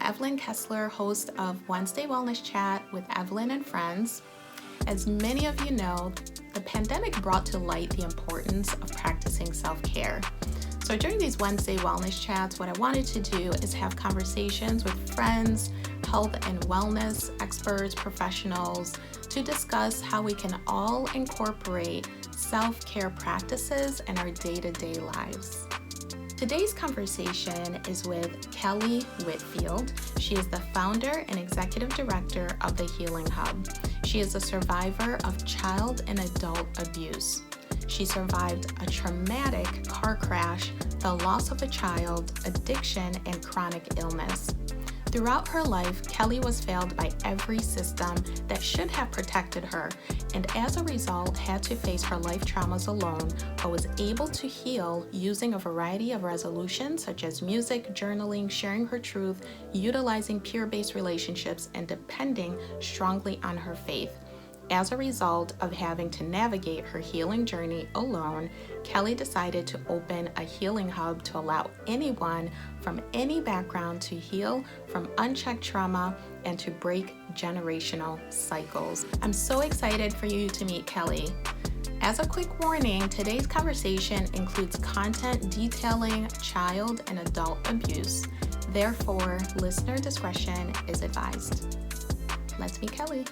Evelyn Kessler, host of Wednesday Wellness Chat with Evelyn and Friends. As many of you know, the pandemic brought to light the importance of practicing self-care. So during these Wednesday Wellness Chats, what I wanted to do is have conversations with friends, health and wellness experts, professionals, to discuss how we can all incorporate self-care practices in our day-to-day lives. Today's conversation is with Kelly Whitfield. She is the founder and executive director of the Healing Hub. She is a survivor of child and adult abuse. She survived a traumatic car crash, the loss of a child, addiction, and chronic illness. Throughout her life, Kelly was failed by every system that should have protected her, and as a result had to face her life traumas alone, but was able to heal using a variety of resolutions such as music, journaling, sharing her truth, utilizing peer-based relationships, and depending strongly on her faith. As a result of having to navigate her healing journey alone, Kelly decided to open a healing hub to allow anyone from any background to heal from unchecked trauma and to break generational cycles. I'm so excited for you to meet Kelly. As a quick warning, today's conversation includes content detailing child and adult abuse. Therefore, listener discretion is advised. Let's meet Kelly.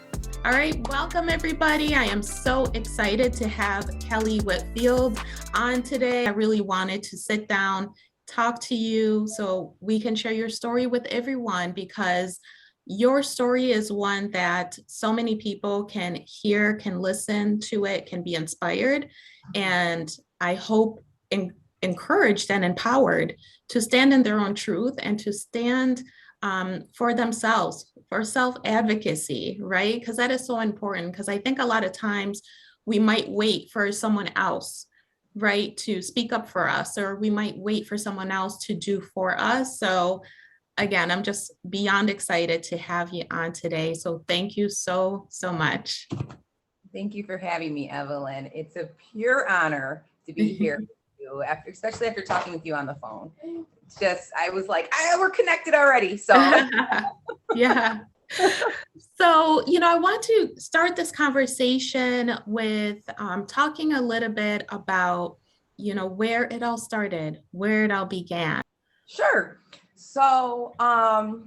All right, welcome everybody. I am so excited to have Kelly Whitfield on today. I really wanted to sit down, talk to you so we can share your story with everyone, because your story is one that so many people can hear, can listen to it, can be inspired, and I hope encouraged and empowered to stand in their own truth and to stand for themselves, for self-advocacy, right? Because that is so important, because I think a lot of times we might wait for someone else, right, to speak up for us, or we might wait for someone else to do for us. So again, I'm just beyond excited to have you on today. So thank you so much. Thank you for having me, Evelyn. It's a pure honor to be here with you, especially after talking with you on the phone. I was like, we're connected already. So yeah. So, I want to start this conversation with talking a little bit about, where it all started, where it all began. Sure. So I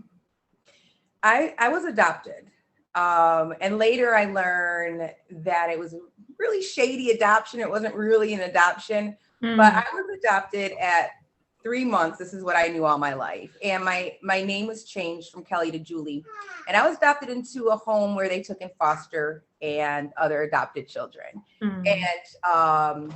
was adopted. And later I learned that it was a really shady adoption. It wasn't really an adoption, but I was adopted at 3 months. This is what I knew all my life. And my name was changed from Kelly to Julie. And I was adopted into a home where they took in foster and other adopted children. And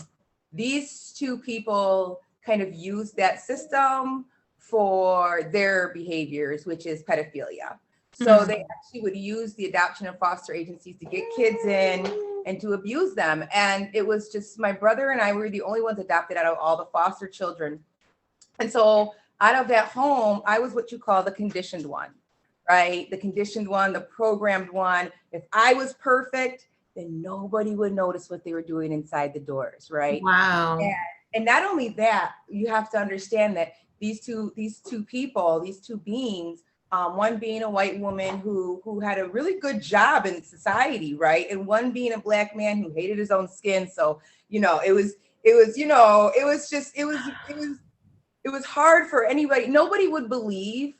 these two people kind of used that system for their behaviors, which is pedophilia. So they actually would use the adoption and foster agencies to get kids in and to abuse them. And it was just my brother and I were the only ones adopted out of all the foster children. And so out of that home, I was what you call the conditioned one, right? The conditioned one, the programmed one. If I was perfect, then nobody would notice what they were doing inside the doors, right? Wow. And not only that, you have to understand that these two people, these two beings, one being a white woman who had a really good job in society, right? And one being a Black man who hated his own skin. So, it was hard for anybody. Nobody would believe.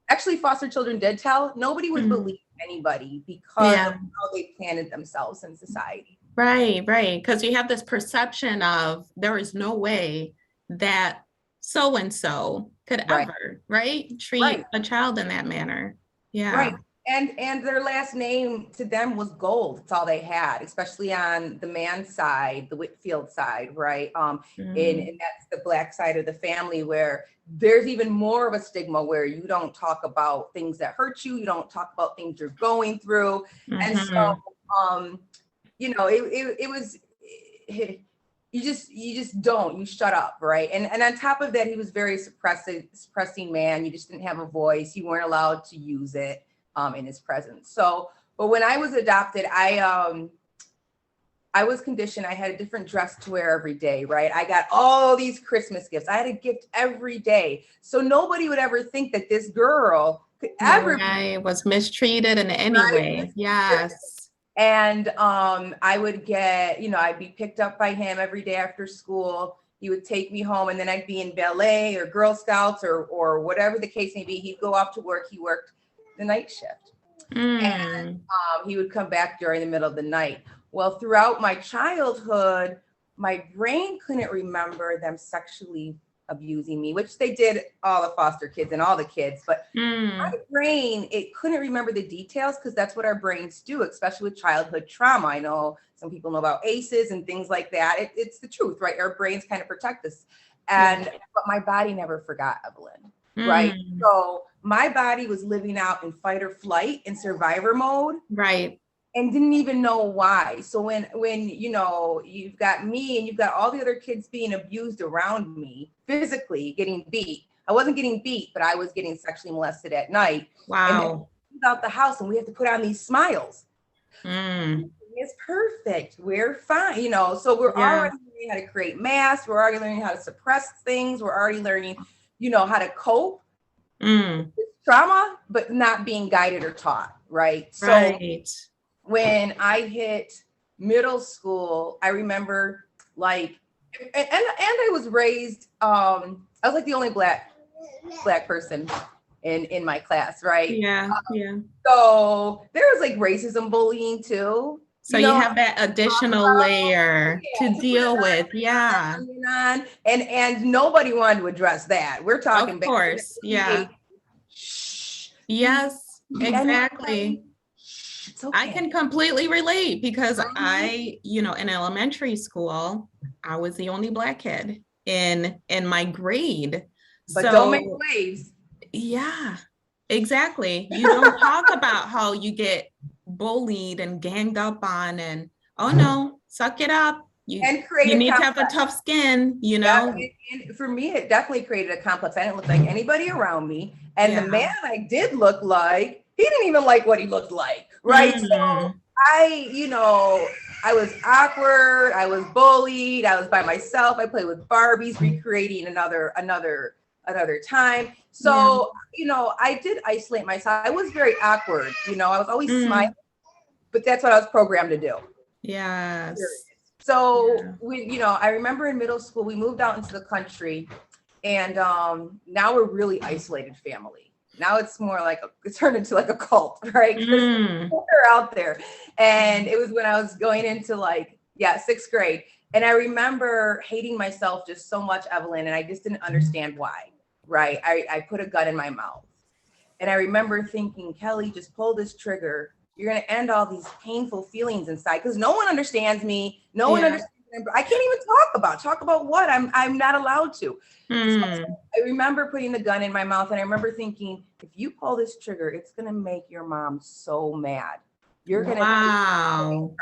Actually, foster children did tell. Nobody would believe anybody because of how they planted themselves in society. Right. Because you have this perception of there is no way that so-and-so could ever, treat a child in that manner. Yeah. Right. And their last name to them was gold. It's all they had, especially on the man's side, the Whitfield side, right? And that's the Black side of the family, where there's even more of a stigma where you don't talk about things that hurt you. You don't talk about things you're going through. And so, it was, you just don't, you shut up, right? And on top of that, he was very suppressing man. You just didn't have a voice. You weren't allowed to use it in his presence. So, but when I was adopted, I was conditioned. I had a different dress to wear every day, right? I got all these Christmas gifts. I had a gift every day. So nobody would ever think that this girl Right. Was mistreated in any way. Yes. And I would get, I'd be picked up by him every day after school. He would take me home, and then I'd be in ballet or Girl Scouts or whatever the case may be. He'd go off to work. He worked the night shift. And he would come back during the middle of the night. Well, throughout my childhood, my brain couldn't remember them sexually abusing me, which they did, all the foster kids and all the kids, but my brain, it couldn't remember the details, because that's what our brains do, especially with childhood trauma. I know some people know about ACEs and things like that. It's the truth, right? Our brains kind of protect us. But my body never forgot, Evelyn, right? So my body was living out in fight or flight and survivor mode. Right. And didn't even know why. So when you've got me and you've got all the other kids being abused around me, physically getting beat. I wasn't getting beat, but I was getting sexually molested at night. Wow. And out the house, and we have to put on these smiles. It's perfect. We're fine. So we're already learning how to create masks. We're already learning how to suppress things. We're already learning, how to cope with trauma, but not being guided or taught. Right. So when I hit middle school, I remember and I was raised, I was like the only black person in my class, right? Yeah. So there was like racism, bullying too. So you have that additional layer to deal with. Yeah. And nobody wanted to address that. We're talking. Of course. Yeah. Yes, exactly. Okay. I can completely relate, because I, in elementary school, I was the only Black kid in my grade. But don't make waves. Yeah, exactly. You don't talk about how you get bullied and ganged up on, and no, suck it up. You need to have a tough skin, Yeah, and for me, it definitely created a complex. I didn't look like anybody around me. And the man I did look like, he didn't even like what he looked like. Right. So I was awkward. I was bullied. I was by myself. I played with Barbies, recreating another time. So, I did isolate myself. I was very awkward. I was always smiling, but that's what I was programmed to do. Yes. So I remember in middle school, we moved out into the country, and now we're really isolated family. Now it's more like it turned into like a cult, right? They're out there. And it was when I was going into sixth grade. And I remember hating myself just so much, Evelyn, and I just didn't understand why, right? I put a gun in my mouth. And I remember thinking, Kelly, just pull this trigger. You're going to end all these painful feelings inside, because no one understands me. No one understands. I can't even talk about what I'm not allowed to. So I remember putting the gun in my mouth, and I remember thinking, if you pull this trigger, it's going to make your mom so mad. You're going to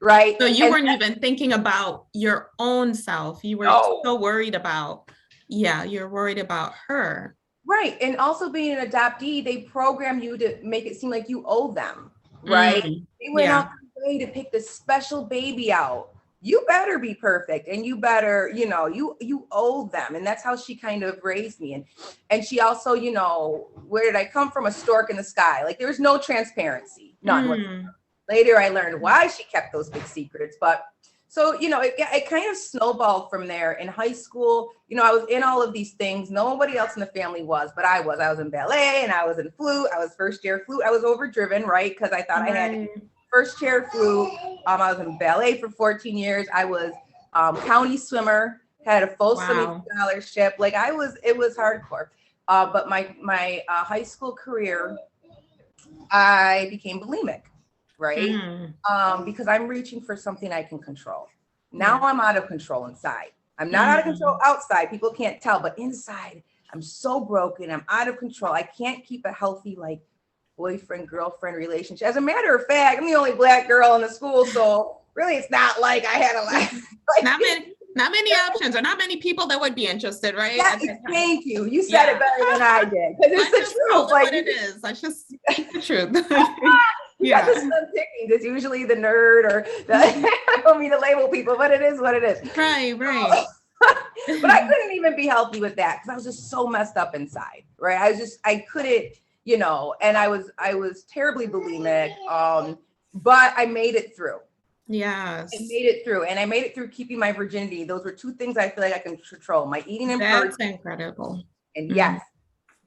right? So you weren't even thinking about your own self. You were so worried about, you're worried about her. Right. And also being an adoptee, they program you to make it seem like you owe them, right? They went out their way to pick this special baby out. You better be perfect, and you better, you owe them. And that's how she kind of raised me. And she also, where did I come from? A stork in the sky. Like, there was no transparency, none. Later, I learned why she kept those big secrets. But so, it kind of snowballed from there. In high school, I was in all of these things. Nobody else in the family was, but I was. I was in ballet, and I was in flute. I was first year flute. I was overdriven, right? Because I thought I had first chair flute. I was in ballet for 14 years. I was county swimmer, had a full swimming scholarship. It was hardcore. But my high school career, I became bulimic, right? Because I'm reaching for something I can control. Now I'm out of control inside. I'm not out of control outside. People can't tell, but inside, I'm so broken. I'm out of control. I can't keep a healthy, boyfriend, girlfriend relationship. As a matter of fact, I'm the only Black girl in the school. So really, it's not like I had a life. Not many options, or not many people that would be interested, right? Yeah, thank you. You said it better than I did. Because it's the truth. What it is. That's just the truth. Yeah. That's picking. It's usually the nerd or I don't mean to label people, but it is what it is. Right. But I couldn't even be healthy with that, because I was just so messed up inside, right? I couldn't you know, and I was terribly bulimic. But I made it through. Yes. I made it through, and I made it through keeping my virginity. Those were two things I feel like I can control: my eating and That's purging. incredible. And yes,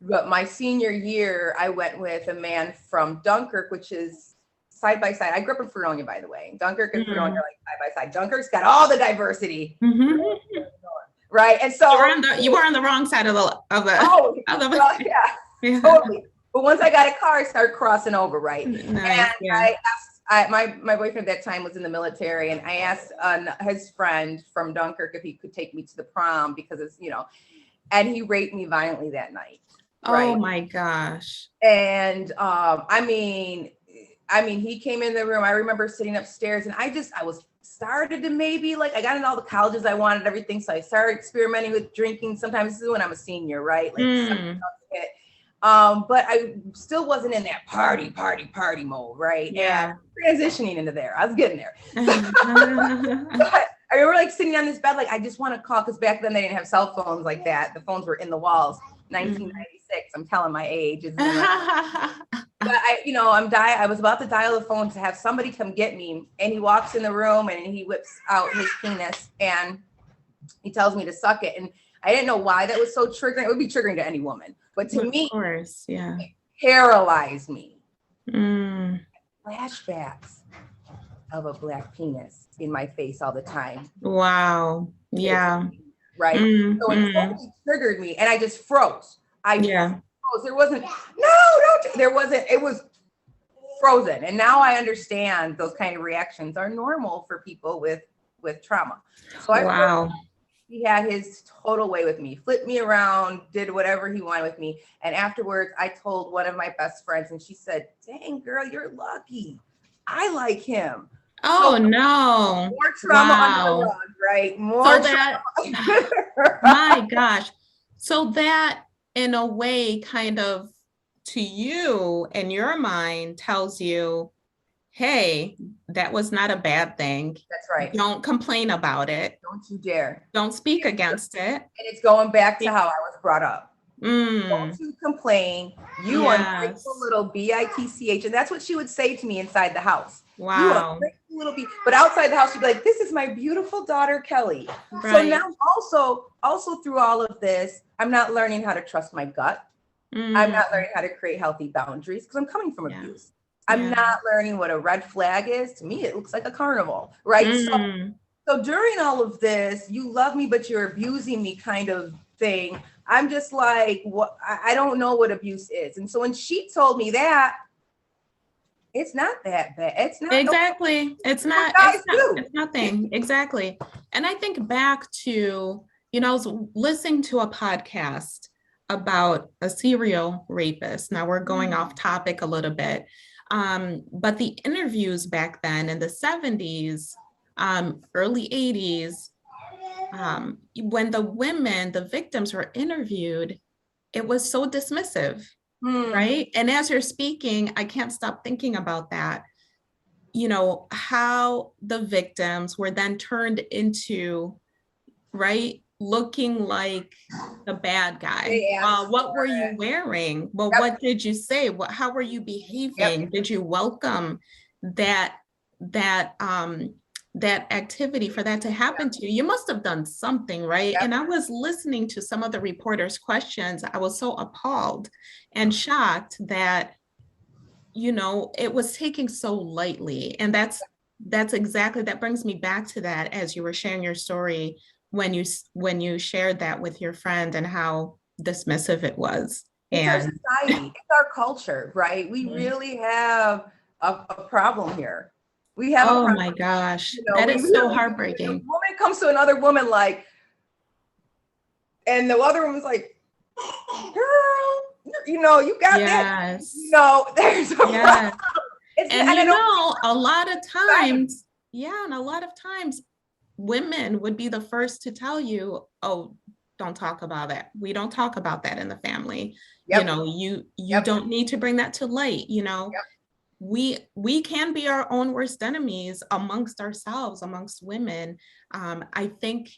but my senior year, I went with a man from Dunkirk, which is side by side. I grew up in Fredonia, by the way. Dunkirk and Fredonia are like side by side. Dunkirk's got all the diversity, right? And so you were on the wrong side of the well, yeah, totally. But once I got a car, I started crossing over, right? Nice, and I asked, my boyfriend at that time was in the military, and I asked his friend from Dunkirk if he could take me to the prom because it's, you know, and he raped me violently that night. Right? Oh my gosh. And I mean, he came in the room. I remember sitting upstairs, and I was started to maybe like I got in all the colleges I wanted, everything. So I started experimenting with drinking. Sometimes this is when I'm a senior, right? Like but I still wasn't in that party mode, right? Yeah. And transitioning into there. I was getting there. But I remember like sitting on this bed, like I just want to call, because back then they didn't have cell phones like that. The phones were in the walls. 1996. I'm telling my age. But I was about to dial the phone to have somebody come get me, and he walks in the room and he whips out his penis and he tells me to suck it. And I didn't know why that was so triggering. It would be triggering to any woman, but to me, of course, yeah, it paralyzed me. Flashbacks of a black penis in my face all the time. Wow. Yeah. Right. So it totally triggered me, and I just froze. Froze. There wasn't. It was frozen. And now I understand those kind of reactions are normal for people with trauma. So he had his total way with me, flipped me around, did whatever he wanted with me. And afterwards, I told one of my best friends, and she said, "Dang, girl, you're lucky. I like him." Oh, no. More trauma on the rug, right? More trauma. My gosh. So that, in a way, kind of to you in your mind tells you, hey, that was not a bad thing. That's right. Don't complain about it. Don't you dare. Don't speak against it. And it's going back to how I was brought up. Don't you complain. You ungrateful little bitch. And that's what she would say to me inside the house. Wow. You ungrateful little bitch. But outside the house, she'd be like, "This is my beautiful daughter, Kelly." Right. So now also through all of this, I'm not learning how to trust my gut. I'm not learning how to create healthy boundaries because I'm coming from abuse. I'm not learning what a red flag is. To me, it looks like a carnival, right? So during all of this, you love me, but you're abusing me kind of thing. I'm just like, what? I don't know what abuse is. And so when she told me that, it's not that bad. It's not. Exactly. It's nothing. Exactly. And I think back to, I was listening to a podcast about a serial rapist. Now we're going off topic a little bit. But the interviews back then in the 70s, early 80s, when the victims were interviewed, it was so dismissive, right? And as you're speaking, I can't stop thinking about that, how the victims were then turned into, right, looking like the bad guy. What were you wearing? Well, what did you say? How were you behaving? Did you welcome that activity for that to happen to you? You must have done something, right? And I was listening to some of the reporters' questions. I was so appalled and shocked that, it was taken so lightly. And that brings me back to that as you were sharing your story when you shared that with your friend and how dismissive it was. It's our society, it's our culture, right? We really have a problem here. We have a problem. My gosh, that is so heartbreaking. When a woman comes to another woman and the other woman's like, "Girl, you got that." There's a problem. And a lot of times, and a lot of times, women would be the first to tell you, "Oh, don't talk about that. We don't talk about that in the family. You don't need to bring that to light." We can be our own worst enemies amongst ourselves, amongst women. I think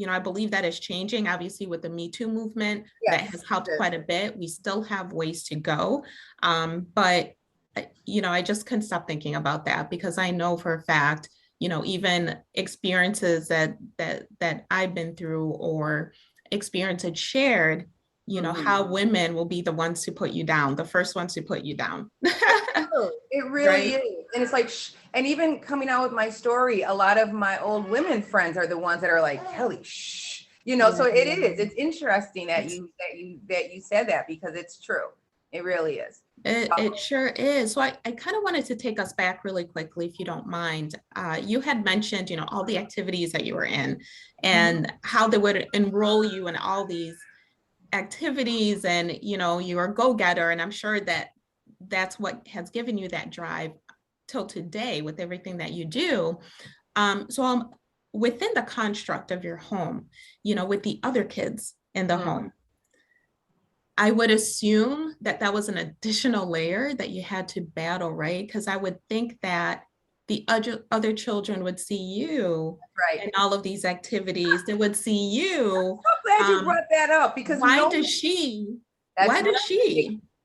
I believe that is changing, obviously, with the Me Too movement. That Yes. has helped quite a bit. We still have ways to go. But, I just couldn't stop thinking about that, because I know for a fact, even experiences that I've been through, or experiences shared, how women will be the ones to put you down, the first ones to put you down. True. It really Right? is. And it's like, and even coming out with my story, a lot of my old women friends are the ones that are like, Kelly, shh, so it is. It's interesting that you said that, because it's true. It really is. It sure is. So I kind of wanted to take us back really quickly, if you don't mind. You had mentioned, all the activities that you were in, and how they would enroll you in all these activities, and, you're a go-getter. And I'm sure that that's what has given you that drive till today with everything that you do. So within the construct of your home, with the other kids in the home, I would assume that that was an additional layer that you had to battle, right? Because I would think that the other children would see you Right. in all of these activities. They would see you. I'm glad you brought that up, because why does she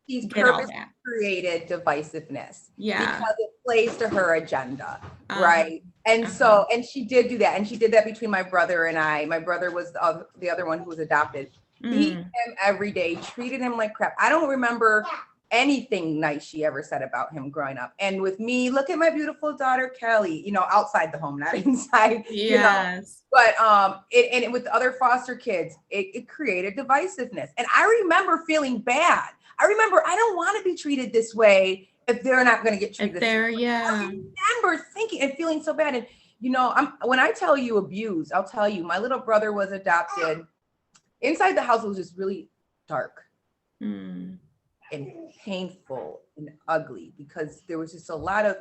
she's get all purposely that? created divisiveness, Yeah. because it plays to her agenda, right? And so, and she did do that, and she did that between my brother and I. My brother was the other one who was adopted. Beat him every day, treated him like crap. I don't remember anything nice she ever said about him growing up. And with me, look at my beautiful daughter Kelly, outside the home, not inside. Yes. But it with the other foster kids, it created divisiveness. And I remember feeling bad. I remember, I don't want to be treated this way if they're not going to get treated this way. Yeah. I remember thinking and feeling so bad. And when I tell you abuse, I'll tell you, my little brother was adopted. Inside the house, it was just really dark and painful and ugly, because there was just a lot of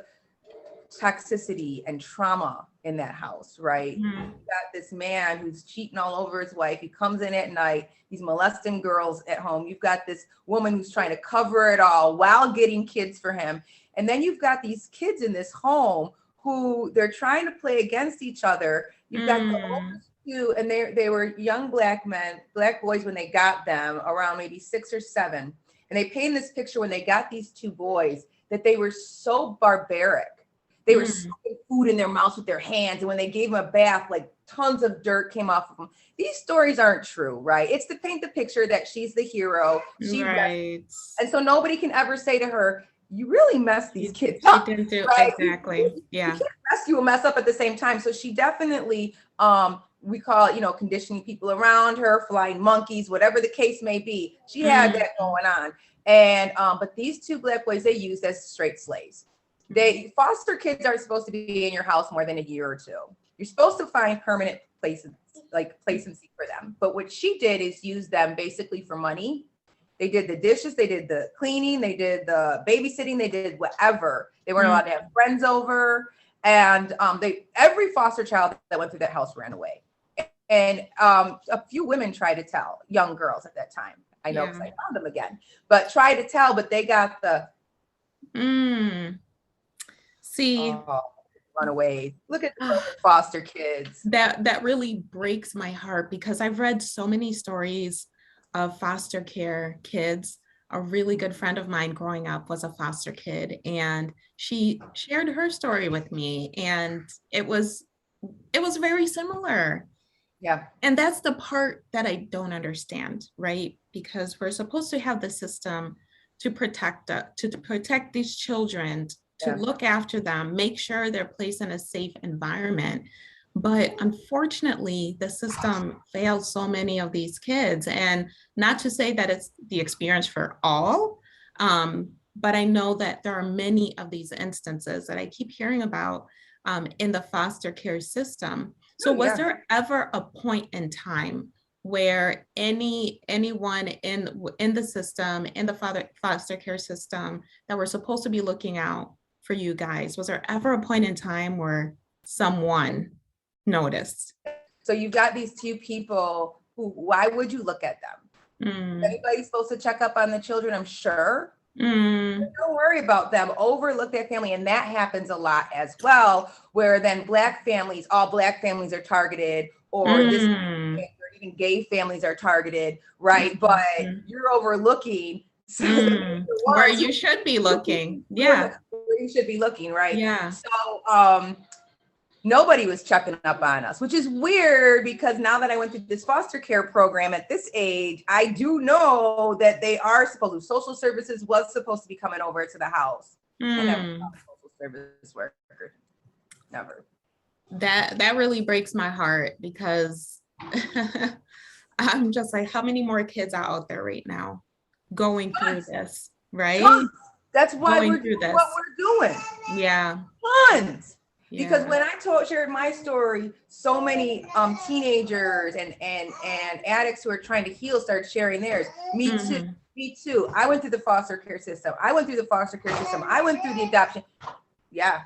toxicity and trauma in that house, right? You got this man who's cheating all over his wife. He comes in at night. He's molesting girls at home. You've got this woman who's trying to cover it all while getting kids for him. And then you've got these kids in this home who they're trying to play against each other. You've got the oldest two, and they were young black boys when they got them, around maybe 6 or 7. And they painted this picture when they got these 2 boys that they were so barbaric. They were sticking food in their mouths with their hands. And when they gave them a bath, like tons of dirt came off of them. These stories aren't true, right? It's to paint the picture that she's the hero. Right. And so nobody can ever say to her, you really messed these kids up. Didn't do, right? Exactly. Yeah. You can't rescue a mess up at the same time. So she definitely, we call it, conditioning people around her, flying monkeys, whatever the case may be. She had that going on. And, but these 2 black boys, they used as straight slaves. Foster kids aren't supposed to be in your house more than a year or 2. You're supposed to find permanent places, like placency for them. But what she did is use them basically for money. They did the dishes, they did the cleaning, they did the babysitting, they did whatever. They weren't allowed to have friends over. And every foster child that went through that house ran away. And a few women tried to tell, young girls at that time. I know, because I found them again. But tried to tell, but they got the runaways. Look at the foster kids. That really breaks my heart, because I've read so many stories of foster care kids. A really good friend of mine growing up was a foster kid, and she shared her story with me, and it was very similar. Yeah. And that's the part that I don't understand, right? Because we're supposed to have the system to protect these children, to look after them, make sure they're placed in a safe environment. But unfortunately, the system fails so many of these kids. And not to say that it's the experience for all, but I know that there are many of these instances that I keep hearing about in the foster care system. So was there ever a point in time where anyone in the system, in the foster care system, that were supposed to be looking out for you guys, was there ever a point in time where someone noticed? So you've got these 2 people who, why would you look at them? Anybody's supposed to check up on the children, I'm sure. Don't worry about them. Overlook that family. And that happens a lot as well, where then all black families are targeted, or this, or even gay families are targeted, right? But you're overlooking where you should be looking. Yeah. Where you should be looking, right? Yeah. So nobody was checking up on us, which is weird because now that I went through this foster care program at this age, I do know that they are supposed to, social services was supposed to be coming over to the house. I never saw a social service worker. Never. That really breaks my heart because I'm just like, how many more kids are out there right now going through this, right? Tons. That's why Going we're through doing this. what we're doing. Yeah. Tons. Because when I shared my story, so many teenagers and addicts who are trying to heal started sharing theirs. Me too. Me too. I went through the foster care system. I went through the adoption. Yeah.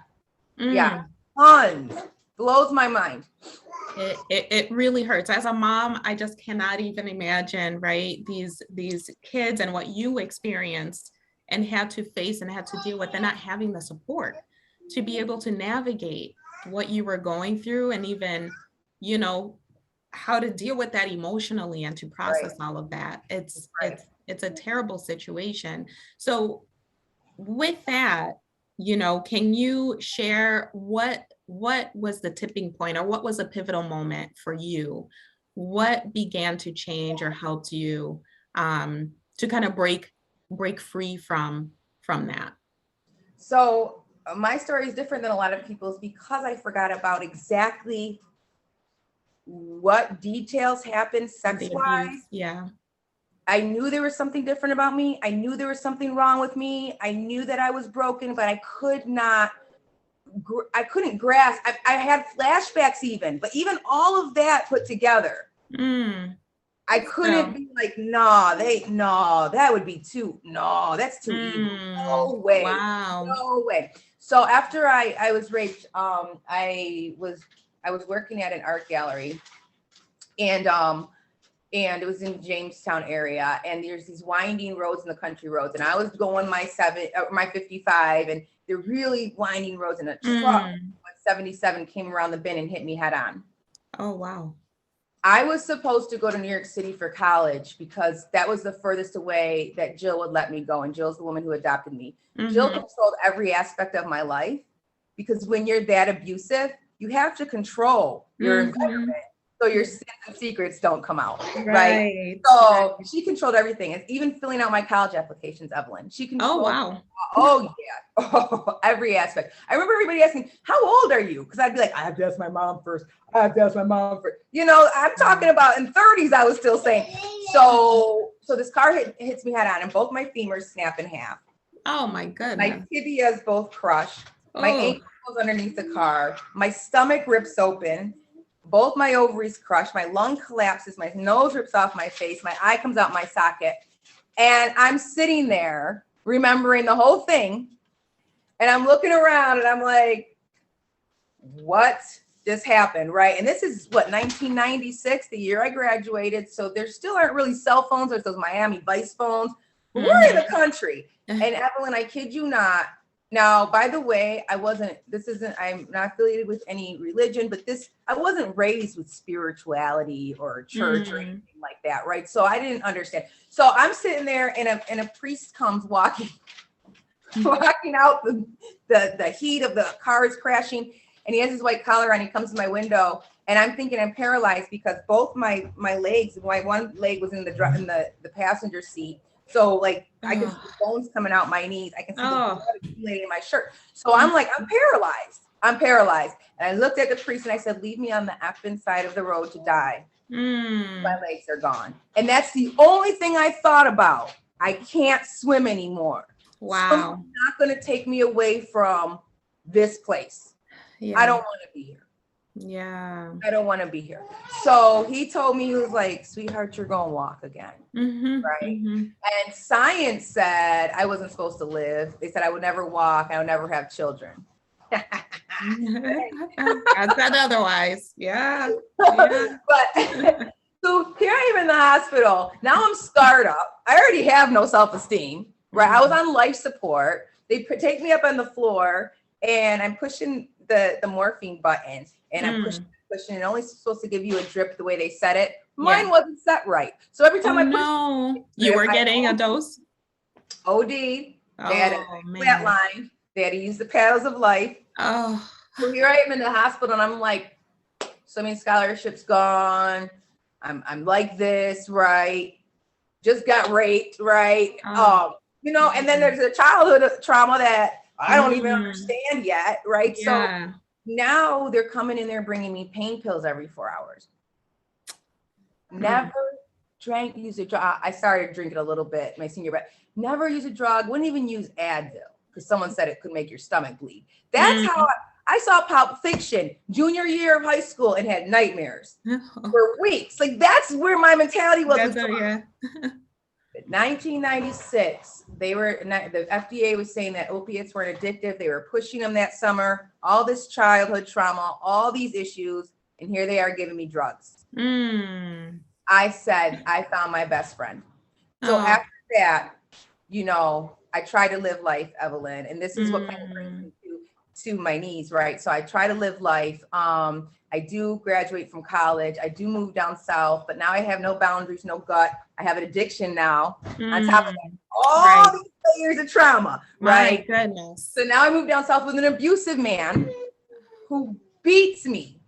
Yeah. Tons. Blows my mind. It really hurts. As a mom, I just cannot even imagine, right? These kids and what you experienced and had to face and had to deal with, and not having the support to be able to navigate what you were going through, and even, how to deal with that emotionally and to process all of that. It's a terrible situation. So with that, can you share what was the tipping point, or what was a pivotal moment for you? What began to change or helped you to kind of break free from that? So my story is different than a lot of people's because I forgot about exactly what details happened sex-wise. Yeah. I knew there was something different about me. I knew there was something wrong with me. I knew that I was broken, but I couldn't grasp. I had flashbacks even, but even all of that put together, I couldn't be like, that would be that's too evil. No way. Wow. No way. So after I was raped, I was working at an art gallery, and it was in Jamestown area, and there's these winding roads in the country roads, and I was going my 55, and they're really winding roads, and a truck with 77 came around the bend and hit me head on. Oh, wow. I was supposed to go to New York City for college because that was the furthest away that Jill would let me go. And Jill's the woman who adopted me. Jill controlled every aspect of my life, because when you're that abusive, you have to control your environment so your sins and secrets don't come out. Right. So she controlled everything. It's even filling out my college applications, Evelyn. She controlled. Oh, wow. Oh, yeah. Oh, every aspect. I remember everybody asking, how old are you? Because I'd be like, I have to ask my mom first. I'm talking about in 30s, I was still saying. So this car hits me head on, and both my femurs snap in half. Oh, my goodness. My tibias both crush. My ankle goes underneath the car. My stomach rips open. Both my ovaries crush. My lung collapses. My nose rips off my face. My eye comes out my socket. And I'm sitting there remembering the whole thing. And I'm looking around and I'm like, what just happened? Right. And this is 1996, the year I graduated. So there still aren't really cell phones. There's those Miami Vice phones. We're in the country. And Evelyn, I kid you not. Now, by the way, I'm not affiliated with any religion, but I wasn't raised with spirituality or church or anything like that, right? So I didn't understand. So I'm sitting there, and a priest comes walking out the heat of the cars crashing, and he has his white collar on. He comes to my window, and I'm thinking I'm paralyzed because both my legs, my one leg was in the passenger seat. So like I can see the bones coming out my knees. I can see the blood accumulating in my shirt. So I'm like, I'm paralyzed. And I looked at the priest and I said, leave me on the effing side of the road to die. My legs are gone. And that's the only thing I thought about. I can't swim anymore. Wow. Swimming's not going to take me away from this place. Yeah. I don't want to be here. Yeah. I don't want to be here. So he told me, he was like, sweetheart, you're going to walk again. Right. And science said I wasn't supposed to live. They said I would never walk. I would never have children. I said otherwise. Yeah. But so here I am in the hospital. Now I'm scarred up. I already have no self-esteem. Right. I was on life support. They take me up on the floor, and I'm pushing the morphine buttons, and I'm pushing cushion and only supposed to give you a drip the way they said it. Mine wasn't set right. So every time you were getting a dose? OD. They had a flat line. They had to use the paddles of life. Oh. So here I am in the hospital and I'm like, swimming scholarship's gone. I'm like this, right? Just got raped, right? You know, and then there's a childhood trauma that I don't even understand yet, right? Yeah. So now they're coming in there bringing me pain pills every 4 hours. Never use a drug. I started drinking a little bit my senior, but never use a drug. Wouldn't even use Advil because someone said it could make your stomach bleed. That's how I saw Pulp Fiction junior year of high school and had nightmares for weeks. Like that's where my mentality was. 1996, the FDA was saying that opiates weren't addictive. They were pushing them that summer. All this childhood trauma, all these issues, and here they are giving me drugs. I said, I found my best friend. So after that, you know, I try to live life, Evelyn, and this is what kind of brings me to my knees, right? So I try to live life. I do graduate from college. I do move down south, but now I have no boundaries, no gut. I have an addiction now. On top of that, all these layers of trauma, right? My goodness. So now I move down south with an abusive man who beats me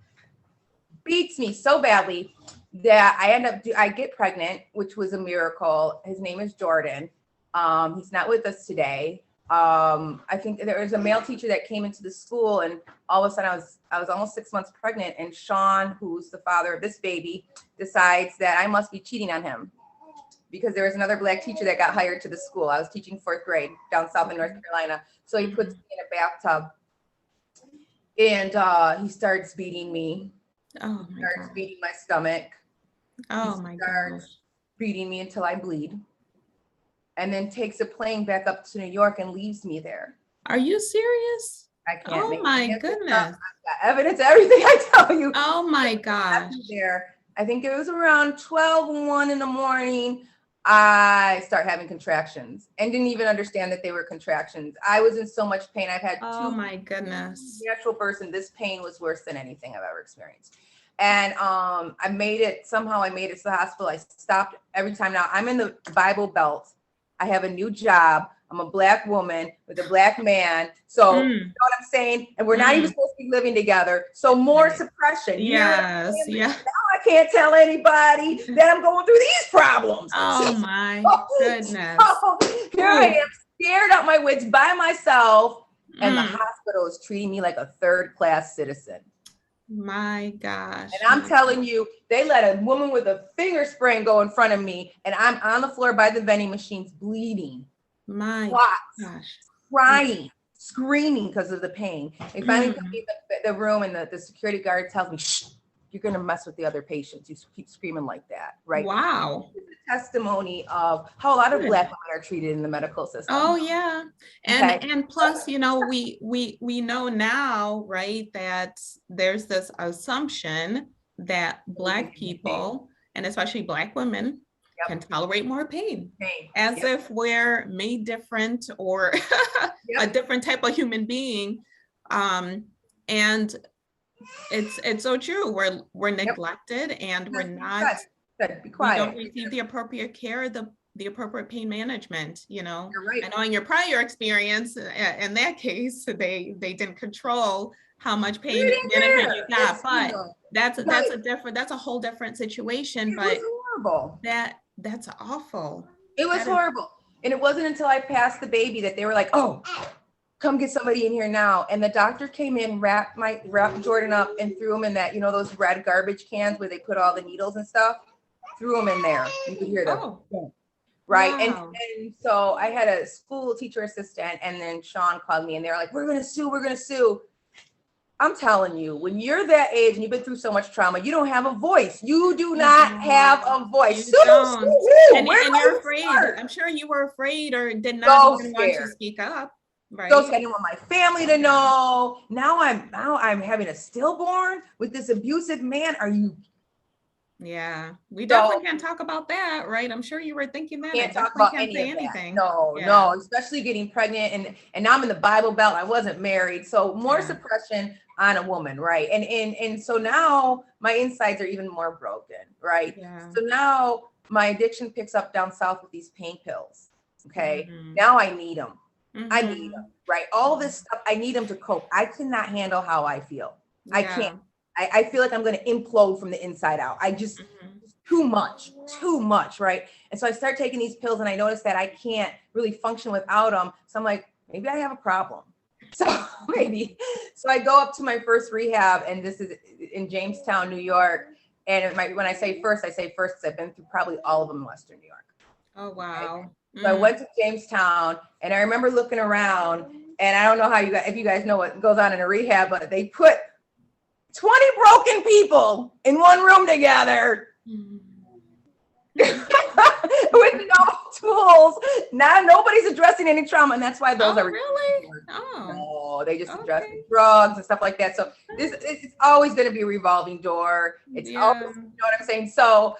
so badly that I get pregnant, which was a miracle. His name is Jordan. He's not with us today. I think there was a male teacher that came into the school and all of a sudden I was almost 6 months pregnant, and Sean, who's the father of this baby, decides that I must be cheating on him because there was another Black teacher that got hired to the school. I was teaching 4th grade down south in North Carolina. So he puts me in a bathtub and he starts beating me. Starts beating my stomach. My gosh. Beating me until I bleed. And then takes a plane back up to New York and leaves me there. Are you serious? I can't. Oh my goodness! I've got evidence, everything I tell you. Oh my gosh! There, I think it was around 1 in the morning. I start having contractions and didn't even understand that they were contractions. I was in so much pain. I've had oh my goodness. Natural person. This pain was worse than anything I've ever experienced. And I made it to the hospital. I stopped every time. Now I'm in the Bible Belt. I have a new job. I'm a Black woman with a Black man. So you know what I'm saying? And we're not even supposed to be living together. So more suppression. Yes. Yeah. Now I can't tell anybody that I'm going through these problems. Oh my goodness. So here I am, scared out my wits by myself. And the hospital is treating me like a 3rd-class citizen. My gosh. And I'm telling you, they let a woman with a finger sprain go in front of me, and I'm on the floor by the vending machines bleeding. My gosh. Crying, screaming because of the pain. They finally put me in the room, and the security guard tells me, shh, you're going to mess with the other patients. You keep screaming like that, right? Wow. It's a testimony of how a lot of Black women are treated in the medical system. Oh yeah. And plus, you know, we know now, right, that there's this assumption that Black people, and especially Black women, can tolerate more pain. As if we're made different or a different type of human being. And it's so true. We're neglected and we're not. Be quiet. We don't receive the appropriate care, the appropriate pain management. You know, you're right. I know in your prior experience, in that case, they didn't control how much pain management you got, but that's a whole different situation. But was horrible. That's awful. It was horrible, and it wasn't until I passed the baby that they were like, "Oh, come get somebody in here now." And the doctor came in, wrapped Jordan up and threw him in that, you know, those red garbage cans where they put all the needles and stuff, threw him in there. You could hear them. Right. Wow. And so I had a school teacher assistant, and then Sean called me and they're like, we're going to sue. I'm telling you, when you're that age and you've been through so much trauma, you don't have a voice. You do not have a voice. And you're afraid. I'm sure you were afraid or did not even want to speak up. Right. So I didn't want my family to know. Now I'm having a stillborn with this abusive man. Yeah, we So definitely can't talk about that, right? I'm sure you were thinking that. I can't talk definitely about can't any say of that. anything. No, Yeah, no, especially getting pregnant, and now I'm in the Bible Belt. I wasn't married, so more yeah. suppression on a woman, right? And so now my insides are even more broken, right? Yeah. So now my addiction picks up down south with these pain pills. Okay, Mm-hmm. now I need them. I need Mm-hmm. them, right? All this stuff, I need them to cope. I cannot handle how I feel. I can't. Yeah. I feel like I'm going to implode from the inside out. I just Mm-hmm. too much, right? And so I start taking these pills, and I notice that I can't really function without them. So I'm like, maybe I have a problem. So maybe. So I go up to my first rehab, and this is in Jamestown, New York. And when I say first because I've been through probably all of them in Western New York. Oh, Okay? wow. So I went to Jamestown, and I remember looking around, and I don't know how if you guys know what goes on in a rehab, but they put 20 broken people in one room together. Mm-hmm. With no tools. Now nobody's addressing any trauma, and that's why those Oh, are really? Oh, no, they just address okay. the drugs and stuff like that. So this it's always going to be a revolving door. It's always, Yeah. you know what I'm saying? So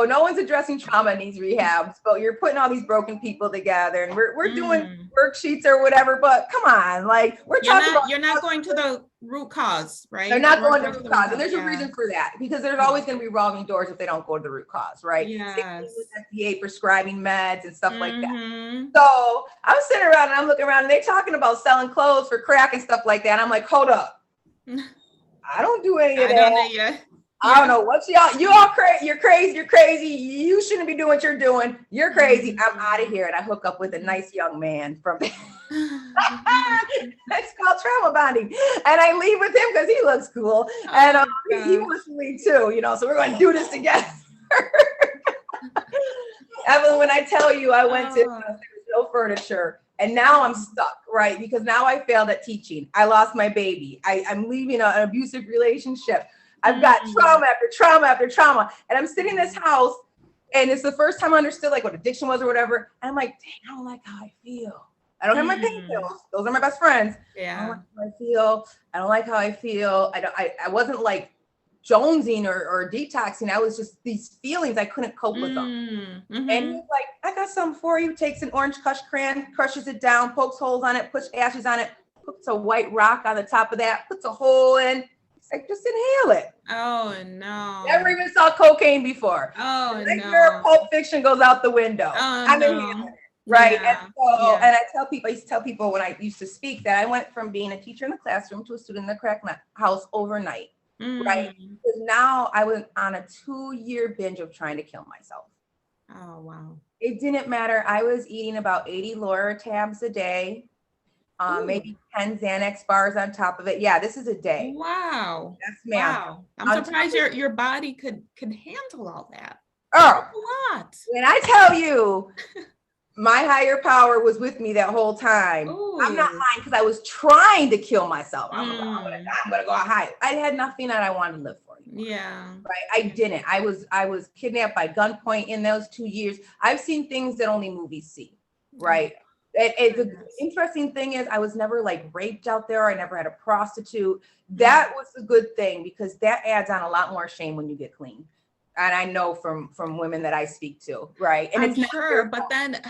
no one's addressing trauma in these rehabs, but you're putting all these broken people together, and we're doing worksheets or whatever. But come on, like we're talking about. You're not going to the root cause, right? They're You not weren't going to to root the cause. And there's a yeah. reason for that, because there's always going to be revolving doors if they don't go to the root cause, right? Yes. Same thing with FDA prescribing meds and stuff like that. Mm-hmm. So I'm sitting around and I'm looking around, and they're talking about selling clothes for crack and stuff like that. And I'm like, hold up. I don't do any of I that. don't know yet. I don't know what you all crazy. You're crazy. You're crazy. You shouldn't be doing what you're doing. You're crazy. I'm out of here. And I hook up with a nice young man from that's called trauma bonding. And I leave with him because he looks cool. And he wants to leave too, you know, so we're going to do this together. Evelyn, when I tell you I went to, there was no furniture, and now I'm stuck, right? Because now I failed at teaching. I lost my baby. I'm leaving an abusive relationship. I've got trauma after trauma after trauma. And I'm sitting in this house, and it's the first time I understood like what addiction was or whatever. And I'm like, dang, I don't like how I feel. I don't have my pain pills. Those are my best friends. Yeah. I don't like how I feel. I don't like how I feel. I wasn't like jonesing or detoxing. I was just these feelings. I couldn't cope with them. Mm-hmm. And he's like, I got something for you. Takes an orange crush crayon, crushes it down, pokes holes on it, puts ashes on it, puts a white rock on the top of that, puts a hole in. He's like, just inhale it. Oh no. Never even saw cocaine before. Oh Like no. Pulp Fiction goes out the window. Oh, I'm no. inhaling it. Right. Yeah. And so, and I used to tell people when I used to speak that I went from being a teacher in the classroom to a student in the crack house overnight. Right. Because now I was on a 2-year binge of trying to kill myself. Oh, wow. It didn't matter. I was eating about 80 Loratabs a day, maybe 10 Xanax bars on top of it. Yeah, this is a day. Wow. Yes, ma'am. Wow. I'm surprised your body could handle all that. Oh, That's a lot. when I tell you my higher power was with me that whole time. Ooh. I'm not lying, because I was trying to kill myself. I'm gonna go hide. I had nothing that I wanted to live for anymore. Yeah. Right. I didn't. I was kidnapped by gunpoint in those 2 years. I've seen things that only movies see. Right. The interesting thing is I was never like raped out there. I never had a prostitute. That was a good thing, because that adds on a lot more shame when you get clean. And I know from women that I speak to, right? And I'm it's sure, but then,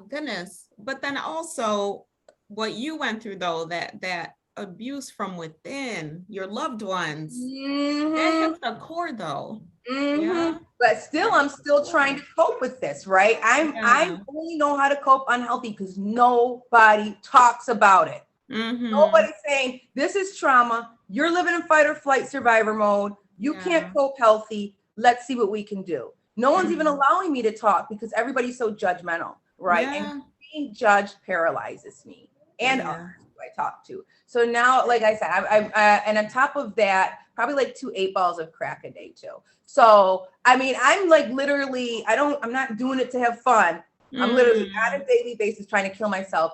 goodness, but then also what you went through though, that abuse from within your loved ones, that hits the core though. Yeah. But still, I'm still trying to cope with this, right? I only know how to cope unhealthy because nobody talks about it. Nobody's saying this is trauma. You're living in fight or flight survivor mode. You can't cope healthy. Let's see what we can do. No one's even allowing me to talk because everybody's so judgmental, right? And being judged paralyzes me and others who I talk to. So now, like I said, and on top of that, probably like 2 8 balls of crack a day too. So, I mean, I'm like literally, I'm not doing it to have fun. I'm literally on a daily basis trying to kill myself,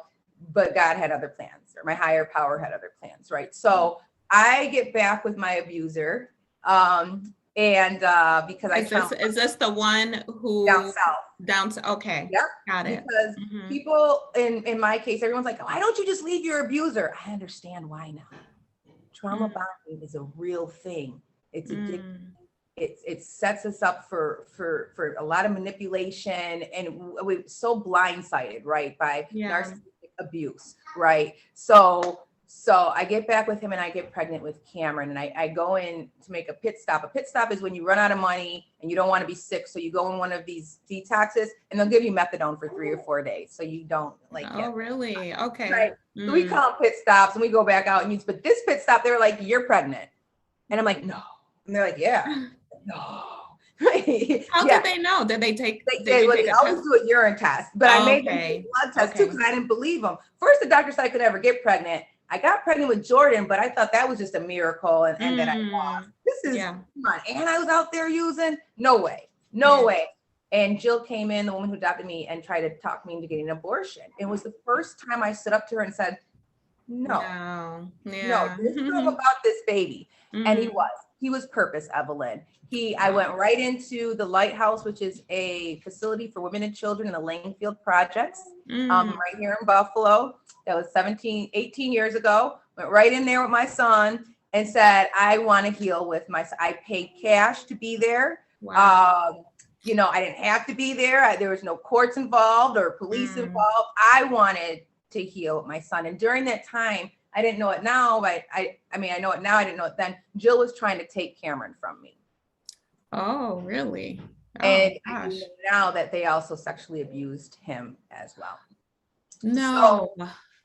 but God had other plans, or my higher power had other plans, right? So I get back with my abuser. And because is this the one who down south? Okay. Yeah. Got it. Because people in my case, everyone's like, why don't you just leave your abuser? I understand why now. Trauma bonding is a real thing. It's addictive. it sets us up for a lot of manipulation, and we're so blindsided, right, by narcissistic abuse, right? So I get back with him and I get pregnant with Cameron, and I go in to make a pit stop. A pit stop is when you run out of money and you don't want to be sick. So you go in one of these detoxes and they'll give you methadone for 3 or 4 days. So you don't really? Okay. Right. So we call them pit stops and we go back out and use, but this pit stop, they were like, you're pregnant. And I'm like, no. And they're like, yeah. No. How did they know? Did they take? They always do a urine test, but I made them take blood test too because I didn't believe them. First, the doctor said I could never get pregnant. I got pregnant with Jordan, but I thought that was just a miracle, and that I lost. This is come on, and I was out there using. No way. And Jill came in, the woman who adopted me, and tried to talk me into getting an abortion. It was the first time I stood up to her and said, no, there's something about this baby. And he was purpose, Evelyn. I went right into the Lighthouse, which is a facility for women and children in the Whitfield projects, right here in Buffalo. That was 18 years ago. Went right in there with my son and said, I want to heal with my son. I paid cash to be there. Wow. I didn't have to be there. There was no courts involved or police involved. I wanted to heal with my son. And during that time, I didn't know it now, but I know it now. I didn't know it then. Jill was trying to take Cameron from me. Oh, really? And I know now that they also sexually abused him as well. No.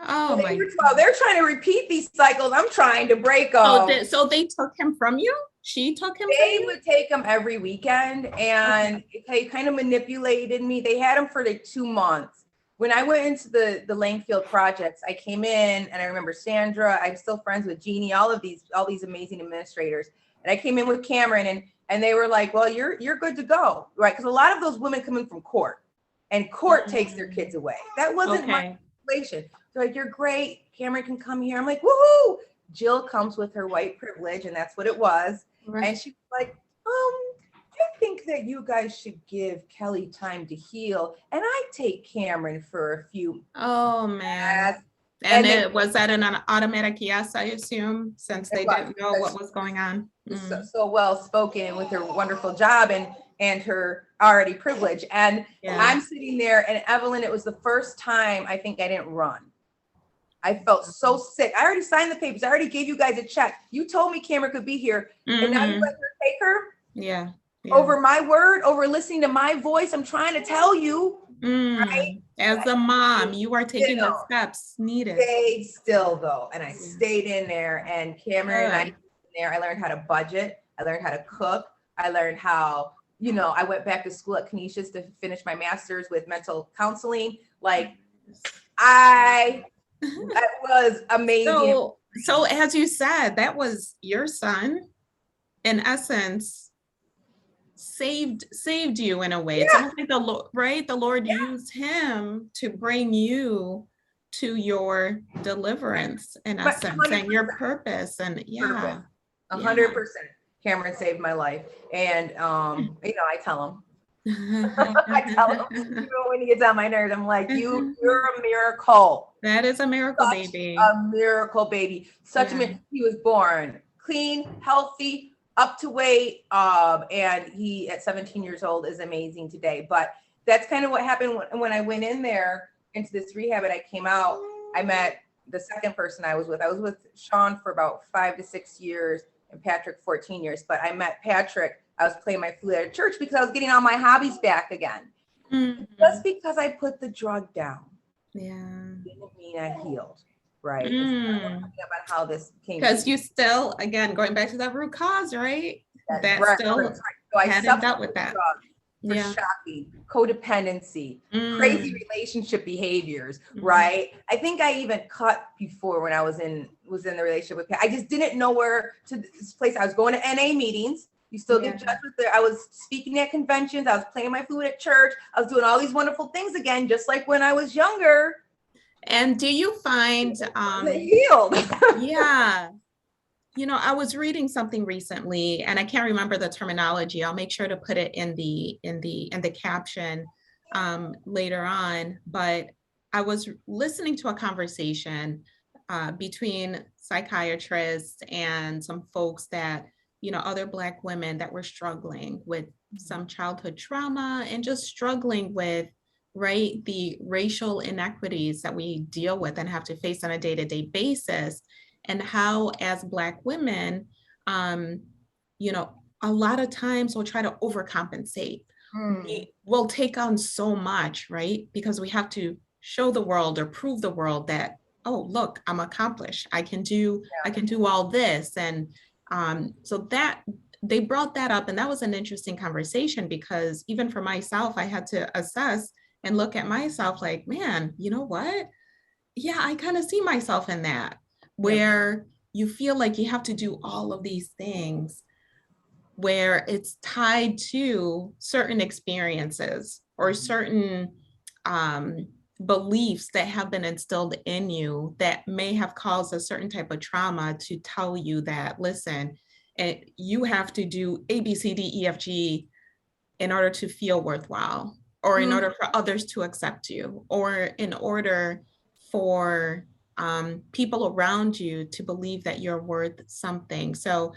They're trying to repeat these cycles. I'm trying to break them. So they took him from you? She took him They would take him every weekend, and they kind of manipulated me. They had him for like 2 months. When I went into the Langfield projects, I came in and I remember Sandra, I'm still friends with Jeannie, all these amazing administrators. And I came in with Cameron and they were like, well, you're good to go, right? Because a lot of those women come in from court, and court takes their kids away. That wasn't my situation. They're like, you're great. Cameron can come here. I'm like, woohoo! Jill comes with her white privilege, and that's what it was. Right. And she was like, I think that you guys should give Kelly time to heal, and I take Cameron for a few. Oh man. And was that an automatic yes, I assume, since they didn't know what was going on? So well spoken with her wonderful job and her already privilege. And I'm sitting there, and Evelyn, it was the first time I think I didn't run. I felt so sick. I already signed the papers. I already gave you guys a check. You told me Cameron could be here, and now you let her take her? Yeah. Over my word, over listening to my voice. I'm trying to tell you. Right? As a mom, you are taking the steps needed. Stayed still though, and I stayed in there. And Cameron and I in there. I learned how to budget. I learned how to cook. I learned how, I went back to school at Canisius to finish my master's with mental counseling. Like, that was amazing. So as you said, that was your son, in essence, saved you in a way. It's almost like the Lord, right? The Lord used him to bring you to your deliverance, in essence, 100%. And your purpose. And 100%. Cameron saved my life. And I tell him. When he gets on my nerves, I'm like, you're a miracle. That is a miracle, baby. A miracle baby. Such a miracle. He was born clean, healthy, up to weight, and he at 17 years old is amazing today. But that's kind of what happened when I went in there into this rehab, and I came out. I met the second person I was with. I was with Sean for about 5 to 6 years and Patrick 14 years. But I met Patrick. I was playing my flute at a church because I was getting all my hobbies back again. Just because I put the drug down, didn't mean I healed. Right. About how this came. Because you still, again, going back to that root cause, right? That still So I hadn't dealt with that. For shocking, codependency, crazy relationship behaviors, right? I think I even cut before when I was in the relationship with Pat. I just didn't know where to this place. I was going to NA meetings. You still get judged with there. I was speaking at conventions. I was playing my flute at church. I was doing all these wonderful things again, just like when I was younger. And do you find healed? I was reading something recently, and I can't remember the terminology. I'll make sure to put it in the caption later on. But I was listening to a conversation between psychiatrists and some folks that other Black women that were struggling with some childhood trauma and just struggling with, right, the racial inequities that we deal with and have to face on a day-to-day basis, and how as Black women, you know, a lot of times we'll try to overcompensate. We'll take on so much, right? Because we have to show the world or prove the world that, oh, look, I'm accomplished. I can do all this. And so that they brought that up, and that was an interesting conversation, because even for myself, I had to assess and look at myself like, man, you know what? Yeah, I kind of see myself in that, where you feel like you have to do all of these things, where it's tied to certain experiences or certain beliefs that have been instilled in you that may have caused a certain type of trauma to tell you that, listen, you have to do A, B, C, D, E, F, G in order to feel worthwhile, or in order for others to accept you, or in order for people around you to believe that you're worth something. So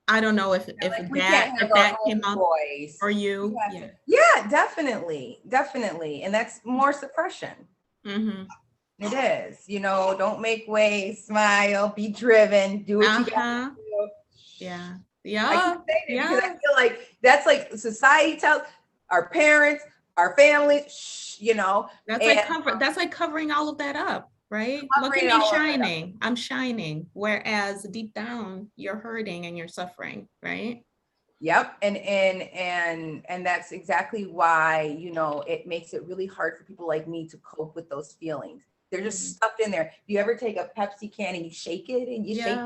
I don't know if that came up voice for you. Yeah, definitely. And that's more suppression. Mm-hmm. It is. Don't make waves, smile, be driven, do what you got to do. Yeah. I can say that because I feel like that's like society tells our parents, our families, that's like covering all of that up, right? Look at me shining. I'm shining. Whereas deep down, you're hurting and you're suffering, right? Yep. And that's exactly why, it makes it really hard for people like me to cope with those feelings. They're just stuffed in there. Do you ever take a Pepsi can and you shake it and you shake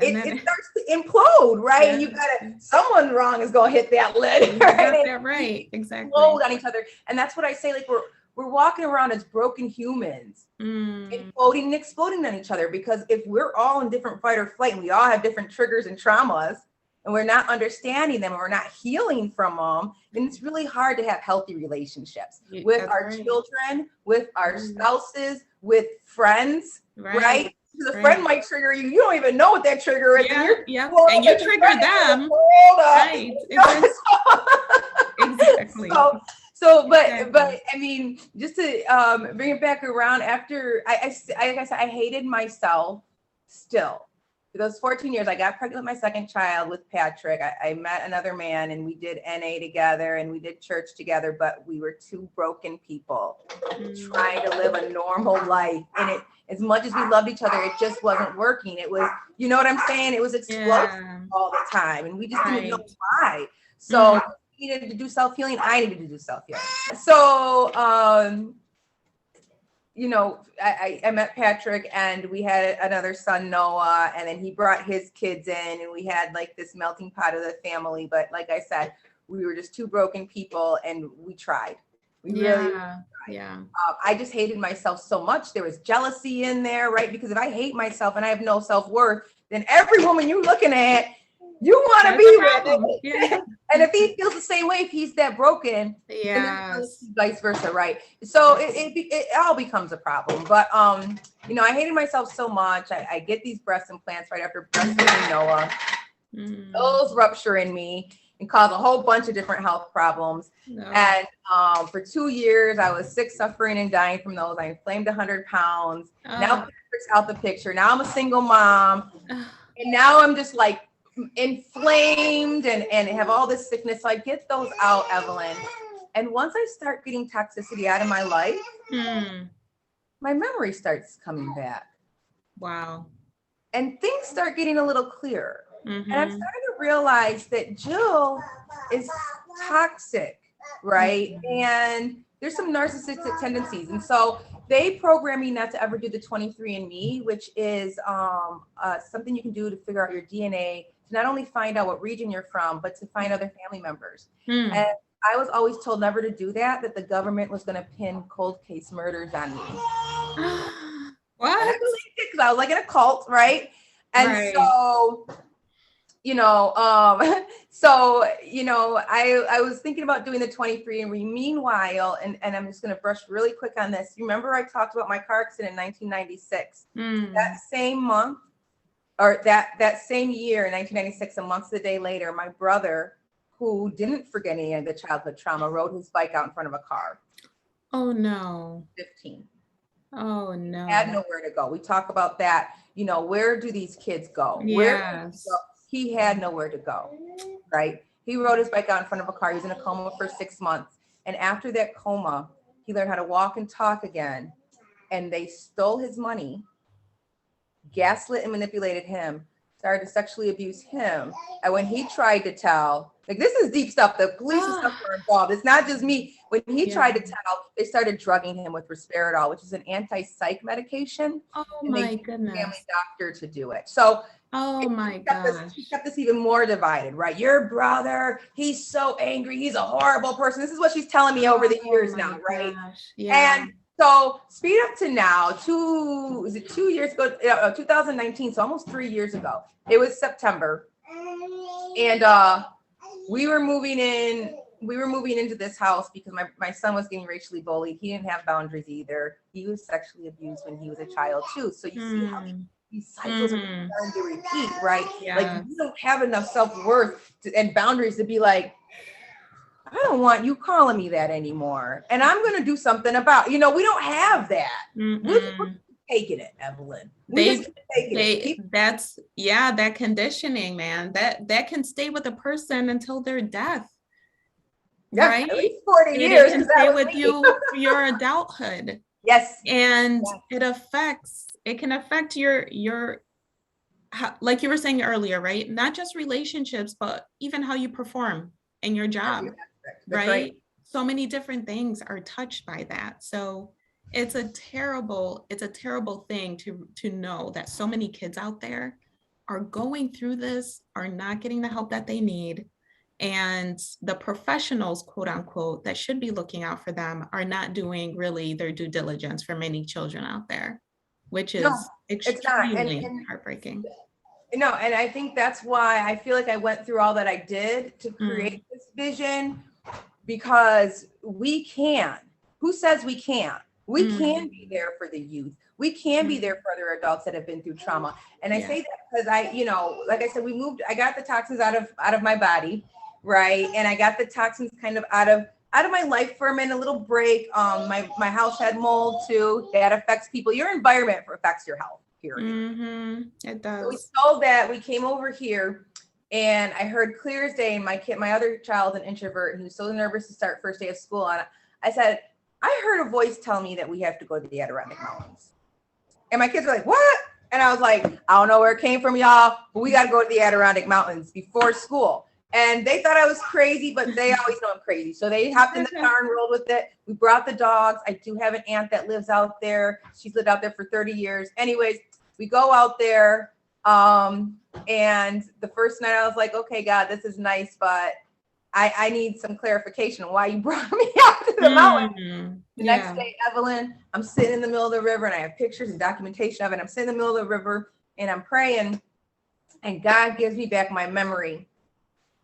it starts to implode, right? Yeah. And someone wrong is going to hit that lid, right? That right. Exactly. Implode on each other. And that's what I say, like we're walking around as broken humans, imploding and exploding on each other, because if we're all in different fight or flight and we all have different triggers and traumas, and we're not understanding them, and we're not healing from them, then it's really hard to have healthy relationships with our children, with our spouses, with friends, right? Because a friend might trigger you. You don't even know what that trigger is. And you trigger them. Right. Exactly. But I mean, just to bring it back around, after like I said, I hated myself still. For those 14 years, I got pregnant with my second child with Patrick. I met another man and we did NA together and we did church together, but we were two broken people trying to live a normal life. And as much as we loved each other, it just wasn't working. It was, you know what I'm saying? It was explosive all the time. And we just didn't know why. So he needed to do self-healing. I needed to do self-healing. So, I met Patrick and we had another son, Noah, and then he brought his kids in and we had like this melting pot of the family. But like I said, we were just two broken people and we tried. We really tried. I just hated myself so much. There was jealousy in there, right? Because if I hate myself and I have no self-worth, then every woman you're looking at, you want to be with it. And if he feels the same way, if he's that broken, then vice versa, right? So it all becomes a problem. But I hated myself so much. I get these breast implants right after breastfeeding Noah. Those rupture in me and cause a whole bunch of different health problems. And for 2 years, I was sick, suffering, and dying from those. I inflamed 100 pounds. Now Patrick's out the picture. Now I'm a single mom. And now I'm just like inflamed and have all this sickness. So I get those out, Evelyn. And once I start getting toxicity out of my life, my memory starts coming back. Wow. And things start getting a little clearer. And I'm starting to realize that Jill is toxic, right? And there's some narcissistic tendencies. And so they program me not to ever do the 23andMe, which is something you can do to figure out your DNA, to not only find out what region you're from, but to find other family members. And I was always told never to do that the government was going to pin cold case murders on me. What? And I believed it because I was like in a cult, right? And so, I was thinking about doing the 23andMe. Meanwhile, and I'm just going to brush really quick on this. You remember I talked about my car accident in 1996? That same month, or that same year in 1996, a month a day later, my brother, who didn't forget any of the childhood trauma, rode his bike out in front of a car. Oh no. 15. Oh no. Had nowhere to go. We talk about that. You know, where do these kids go? Yes. He had nowhere to go, right? He rode his bike out in front of a car. He was in a coma for 6 months. And after that coma, he learned how to walk and talk again. And they stole his money, gaslit and manipulated him, started to sexually abuse him. And when he tried to tell, like, this is deep stuff. The police and stuff were involved. It's not just me. When he tried to tell, they started drugging him with risperidol, which is an anti-psych medication. Oh and my they goodness. Family doctor to do it. So oh my gosh. He kept us even more divided, right? Your brother, he's so angry. He's a horrible person. This is what she's telling me over the years now, right? Yeah. And so speed up to now, 2 years ago, 2019, so almost 3 years ago. It was September. And we were moving into this house because my son was getting racially bullied. He didn't have boundaries either. He was sexually abused when he was a child too. So you see how these cycles are starting to repeat, right? Yes. Like, you don't have enough self-worth and boundaries to be like, I don't want you calling me that anymore. And I'm going to do something about, we don't have that. We're taking it, Evelyn. That conditioning, man, that can stay with a person until their death. Yeah, right? At least 40 years. It can stay with you for your adulthood. Yes. And it can affect your like you were saying earlier, right? Not just relationships, but even how you perform in your job, right? So many different things are touched by that. So it's a terrible thing to know that so many kids out there are going through this, are not getting the help that they need. And the professionals, quote unquote, that should be looking out for them are not doing really their due diligence for many children out there, which is extremely heartbreaking. And I think that's why I feel like I went through all that I did to create this vision, because we can. Who says we can't? We can be there for the youth. We can be there for other adults that have been through trauma. And I say that because like I said, I got the toxins out of my body, right? And I got the toxins kind of out of my life for a minute, a little break. My house had mold too. That affects people. Your environment affects your health, period. It does. So we sold that. We came over here, and I heard clear as day. And my other child, an introvert, who was so nervous to start first day of school. And I said, I heard a voice tell me that we have to go to the Adirondack Mountains. And my kids were like, what? And I was like, I don't know where it came from, y'all, but we got to go to the Adirondack Mountains before school. And they thought I was crazy, but they always know I'm crazy. So they hopped in the car and rolled with it. We brought the dogs. I do have an aunt that lives out there. She's lived out there for 30 years. Anyways, we go out there. And the first night I was like, okay, God, this is nice, but I need some clarification on why you brought me out to the mountain. The next day, Evelyn, I'm sitting in the middle of the river, and I have pictures and documentation of it. I'm sitting in the middle of the river, and I'm praying, and God gives me back my memory.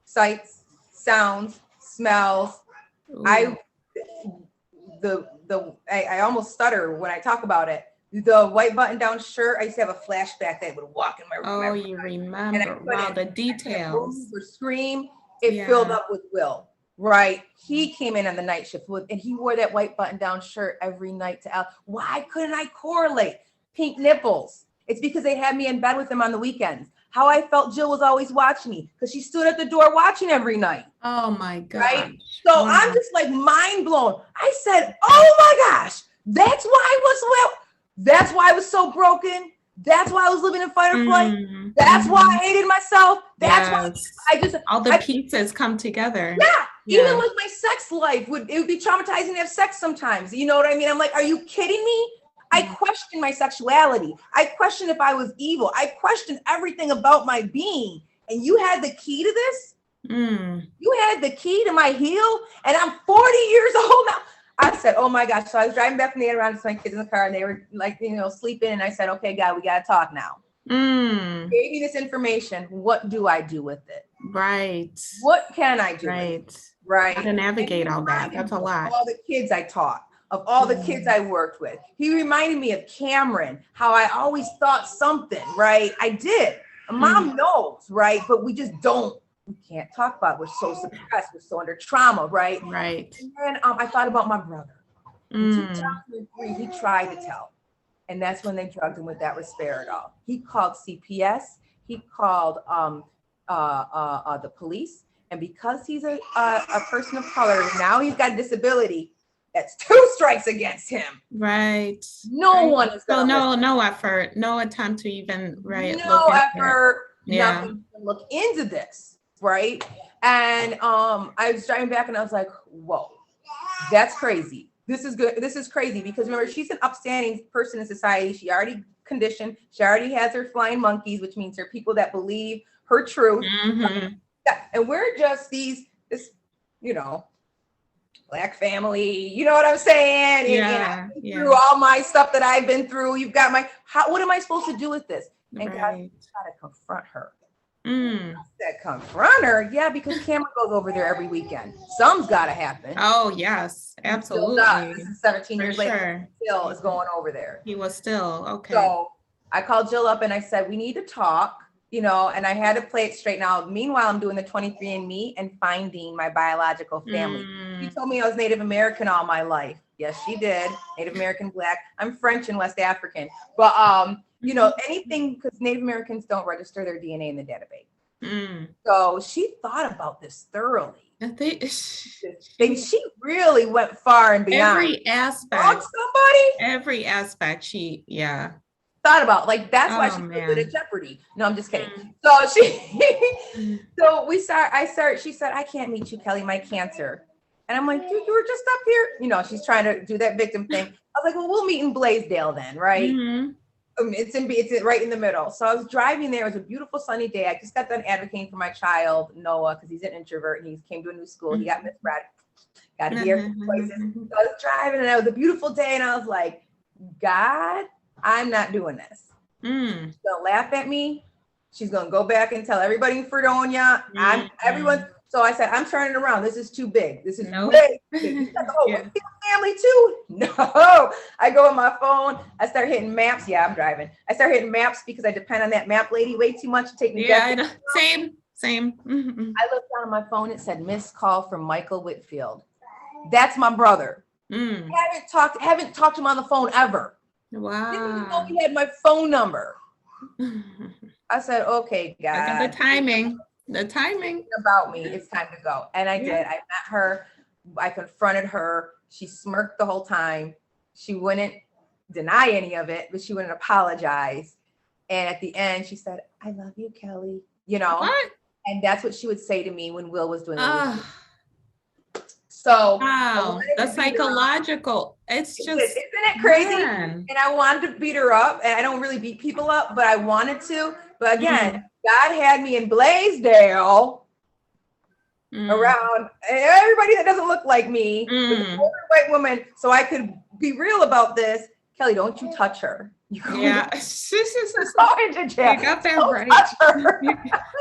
Sights, sounds, smells. I almost stutter when I talk about it. The white button-down shirt, I used to have a flashback that would walk in my room. Oh, you remember. Wow, the details. Or scream. It filled up with Will, right? He came in on the night shift and he wore that white button-down shirt every night to Why couldn't I correlate? Pink nipples. It's because they had me in bed with them on the weekends. How I felt Jill was always watching me because she stood at the door watching every night. Oh my God. Right? So I'm just like mind blown. I said, oh my gosh, that's why I was so broken. That's why I was living in fight or flight. That's why I hated myself. That's why I just all the pieces come together. Yeah. Even like my sex life it would be traumatizing to have sex sometimes. You know what I mean? I'm like, are you kidding me? I questioned my sexuality. I questioned if I was evil. I questioned everything about my being. And you had the key to this? You had the key to my heel? And I'm 40 years old now. I said, oh my gosh. So I was driving back from the Adirondack with my kids in the car, and they were like, sleeping. And I said, okay, God, we got to talk now. Gave me this information. What do I do with it? Right. What can I do? Right. How to navigate all that. That's a lot. All the kids I taught, of all the kids I worked with. He reminded me of Cameron, how I always thought something, right? I did. Mom knows, right? But we just don't. We can't talk about it. We're so suppressed. We're so under trauma, right? Right. And then I thought about my brother. In 2003, he tried to tell. And that's when they drugged him with that Risperidol. He called CPS. He called the police. And because he's a person of color, now he's got a disability. That's 2 strikes against him. Right. No one is going to no effort, no attempt to even no effort, nothing to look into this, right? And I was driving back and I was like, whoa, that's crazy. This is good. This is crazy because remember, she's an upstanding person in society. She already conditioned. She already has her flying monkeys, which means they're people that believe her truth. And we're just this, Black family. You know what I'm saying? And through all my stuff that I've been through, you've got what am I supposed to do with this? And God, I got to confront her. I said, confront her? Yeah, because Cameron goes over there every weekend. Some's got to happen. Oh, yes, absolutely. This is 17 years later. Still is going over there. He was still, okay. So I called Jill up and I said, we need to talk, and I had to play it straight. Now, meanwhile, I'm doing the 23andMe and finding my biological family. She told me I was Native American all my life. Yes, she did. Native American, Black. I'm French and West African. But anything, because Native Americans don't register their DNA in the database. So she thought about this thoroughly. She really went far and beyond. Every aspect. Every aspect. She thought about, that's why she's good at Jeopardy. No, I'm just kidding. So she she said, I can't meet you, Kelly, my cancer. And I'm like, dude, you were just up here. She's trying to do that victim thing. I was like, well, we'll meet in Blaisdell then, right? It's right in the middle. So I was driving there. It was a beautiful sunny day. I just got done advocating for my child, Noah, because he's an introvert and he came to a new school. He got misread, got to hear places. So I was driving and it was a beautiful day. And I was like, God, I'm not doing this. She's going to laugh at me. She's going to go back and tell everybody in Fredonia. So I said, I'm turning around. This is too big. This is way big. You got the whole family too? No. I go on my phone. I start hitting maps. Yeah, I'm driving. I start hitting maps because I depend on that map lady way too much to take me back. I know. Same. I looked down on my phone. It said missed call from Michael Whitfield. That's my brother. Haven't talked to him on the phone ever. Wow. Didn't even know he had my phone number. I said, okay, God. The timing about me. It's time to go. And I did. I met her. I confronted her. She smirked the whole time. She wouldn't deny any of it, but she wouldn't apologize. And at the end, she said, I love you, Kelly. What? And that's what she would say to me when Will was doing the So wow, the psychological, it's just, isn't it crazy? Man. And I wanted to beat her up, and I don't really beat people up, but I wanted to. But again, God had me in Blaisdell around everybody that doesn't look like me, with an older white woman, so I could be real about this. Kelly, don't you touch her. You go into jail. You got that right.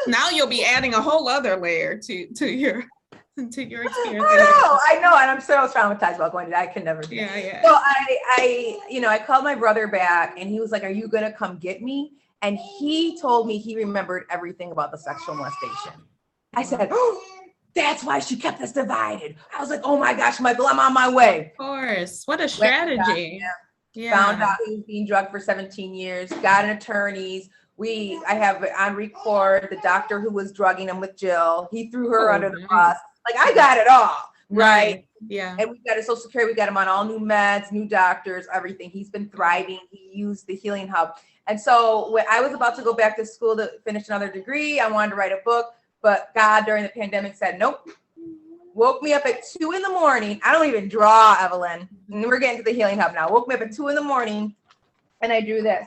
Now you'll be adding a whole other layer to your experience. I know, and I'm so traumatized about going to that. I can never do that. Yeah. So I called my brother back, and he was like, "Are you gonna come get me?" And he told me he remembered everything about the sexual molestation. I said, "Oh, that's why she kept us divided." I was like, "Oh my gosh, Michael, I'm on my way." Of course, what a strategy! Found out he was being drugged for 17 years. Got an attorneys. I have on record the doctor who was drugging him with Jill. He threw her under the bus. I got it all, right? Yeah. And we got his Social Security. We got him on all new meds, new doctors, everything. He's been thriving. He used the Healing Hub. And so when I was about to go back to school to finish another degree, I wanted to write a book, but God during the pandemic said, nope. Woke me up at 2 a.m. I don't even draw, Evelyn. And we're getting to the Healing Hub now. Woke me up at 2 a.m. and I drew this.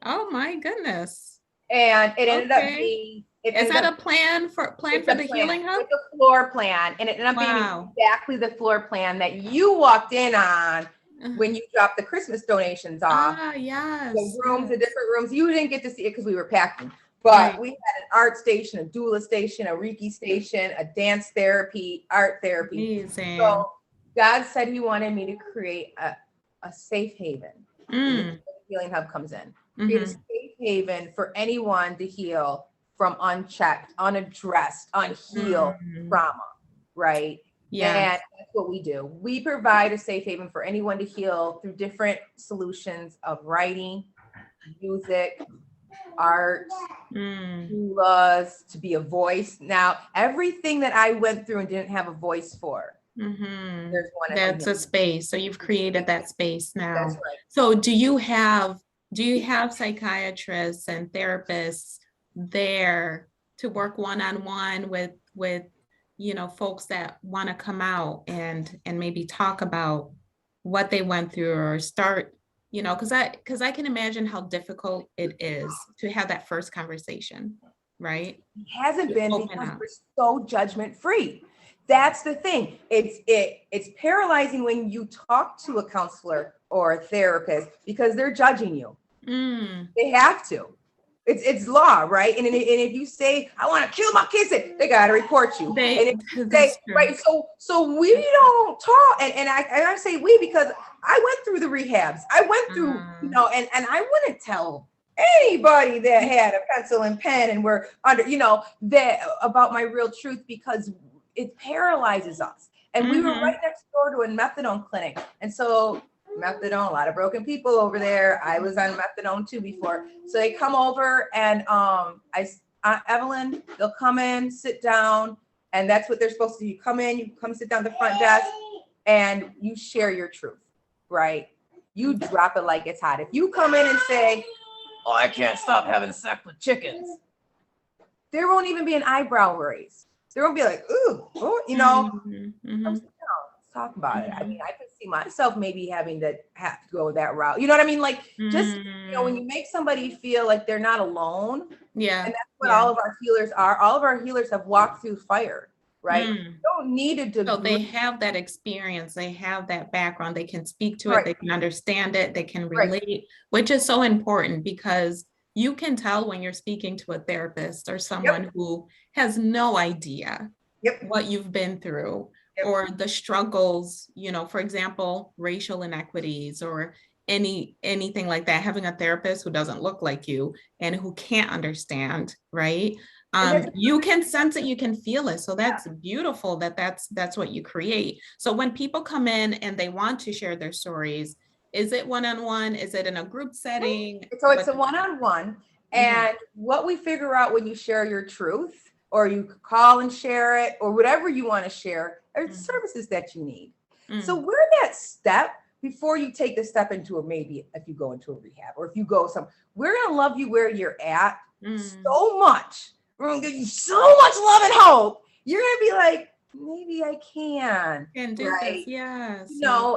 Oh my goodness. And it ended up being Is that a plan for the Healing Hub? It's a floor plan, and it ended up being exactly the floor plan that you walked in on when you dropped the Christmas donations off. Yes. The rooms, the different rooms. You didn't get to see it because we were packing, but we had an art station, a doula station, a Reiki station, a dance therapy, art therapy. Amazing. So God said He wanted me to create a safe haven. The Healing Hub comes in. Create a safe haven for anyone to heal from unchecked, unaddressed, unhealed trauma, right? Yeah. And that's what we do. We provide a safe haven for anyone to heal through different solutions of writing, music, art, doulas, to be a voice. Now, everything that I went through and didn't have a voice for, there's one. That's a space. So you've created that space now. That's right. So do you have psychiatrists and therapists there to work one-on-one with folks that want to come out and maybe talk about what they went through, or start, because I can imagine how difficult it is to have that first conversation, right? It hasn't been because we're so judgment free. That's the thing. It's paralyzing when you talk to a counselor or a therapist because they're judging you. They have to. It's law, right? And if you say, I want to kill my kids, they got to report you. And if you say, right, so we don't talk. And I say we because I went through the rehabs. I went through, and I wouldn't tell anybody that had a pencil and pen and were under, that about my real truth, because it paralyzes us. And we were right next door to a methadone clinic. And so methadone, a lot of broken people over there. I was on methadone too before. So they come over and Evelyn, they'll come in, sit down, and that's what they're supposed to do. You come in, you come sit down at the front desk, and you share your truth, right? You drop it like it's hot. If you come in and say, oh, I can't stop having sex with chickens, there won't even be an eyebrow raise. There won't be like, ooh, let's talk about it. I mean, I could see myself maybe having to go that route. You know what I mean? Like, just, when you make somebody feel like they're not alone. Yeah. And that's what all of our healers are. All of our healers have walked through fire, right? You don't need a degree. So they have that experience. They have that background. They can speak to it. They can understand it. They can relate, which is so important, because you can tell when you're speaking to a therapist or someone who has no idea what you've been through, or the struggles, for example, racial inequities or anything like that. Having a therapist who doesn't look like you and who can't understand, right? You can sense it, you can feel it. So that's beautiful that's what you create. So when people come in and they want to share their stories, is it one-on-one? Is it in a group setting? So it's a one-on-one. And what we figure out when you share your truth, or you call and share it, or whatever you want to share, are the services that you need. So we're that step before you take the step into maybe if you go into a rehab, or if you go we're going to love you where you're at so much. We're going to give you so much love and hope. You're going to be like, maybe I can do this. Yes.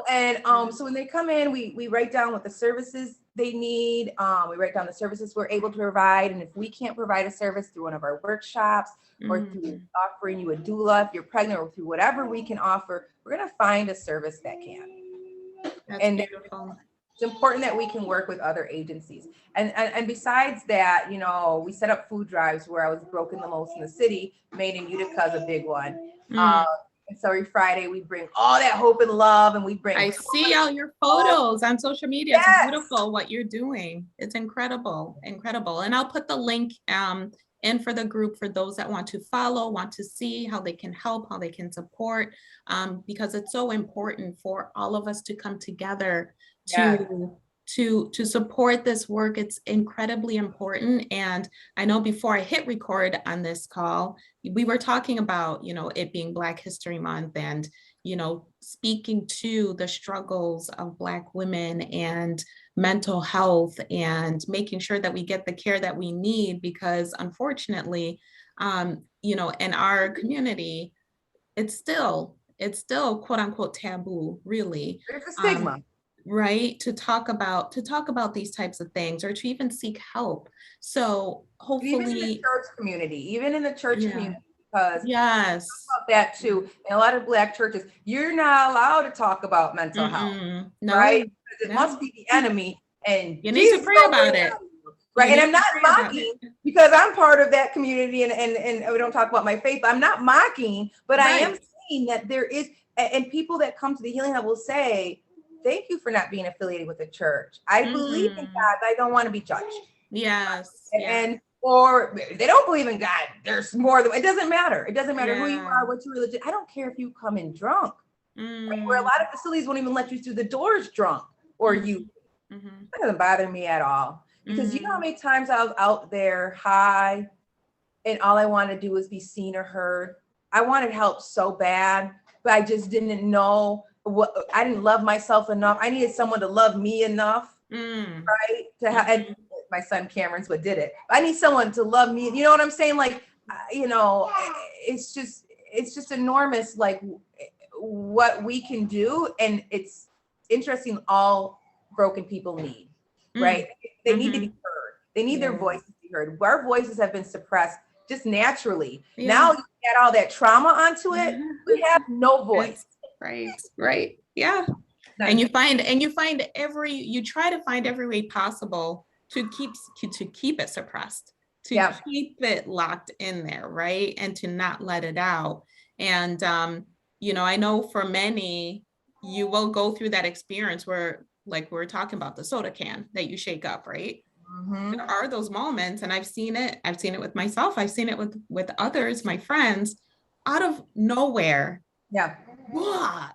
And so when they come in, we write down what the services they need. We write down the services we're able to provide. And if we can't provide a service through one of our workshops, or through offering you a doula if you're pregnant, or through whatever we can offer, we're going to find a service that can. That's beautiful. It's important that we can work with other agencies. And besides that, we set up food drives where I was broken the most in the city. Made in Utica is a big one. And so every Friday we bring all that hope and love, and we bring. I see all your photos on social media. It's beautiful what you're doing. It's incredible. And I'll put the link in for the group for those that want to follow, want to see how they can help, how they can support, because it's so important for all of us to come together to support this work. It's incredibly important. And I know before I hit record on this call, we were talking about, it being Black History Month, and, speaking to the struggles of Black women and mental health, and making sure that we get the care that we need, because unfortunately, in our community, it's still quote unquote taboo, really. There's a stigma. Right, to talk about these types of things, or to even seek help. So hopefully, even in the church community, because about that too. In a lot of Black churches, you're not allowed to talk about mental health, right? Because it must be the enemy, and you need to pray about it, right? And I'm not mocking, because I'm part of that community, and we don't talk about my faith. I'm not mocking, but I am saying that there is, and people that come to the Healing Hub will say, thank you for not being affiliated with the church. I believe in God, but I don't want to be judged. Yes. And or they don't believe in God. There's more than, it doesn't matter. It doesn't matter who you are, what your religion. I don't care if you come in drunk. Right? Where a lot of facilities won't even let you through the doors drunk or you. That doesn't bother me at all. Because you know how many times I was out there high and all I wanted to do was be seen or heard. I wanted help so bad, but I just didn't know what, I didn't love myself enough. I needed someone to love me enough, right? To have, and my son Cameron's what did it. I need someone to love me. You know what I'm saying? Like, you know, it's just enormous, like what we can do. And it's interesting, all broken people need, right? They need to be heard. They need their voices to be heard. Our voices have been suppressed just naturally. Now you add all that trauma onto it, we have no voice. Right. Yeah. And you try to find every way possible to keep it suppressed, to keep it locked in there, right? And to not let it out. And you know, I know for many, you will go through that experience where, like we're talking about the soda can that you shake up, right? There are those moments, and I've seen it with myself. I've seen it with others, my friends, out of nowhere. What?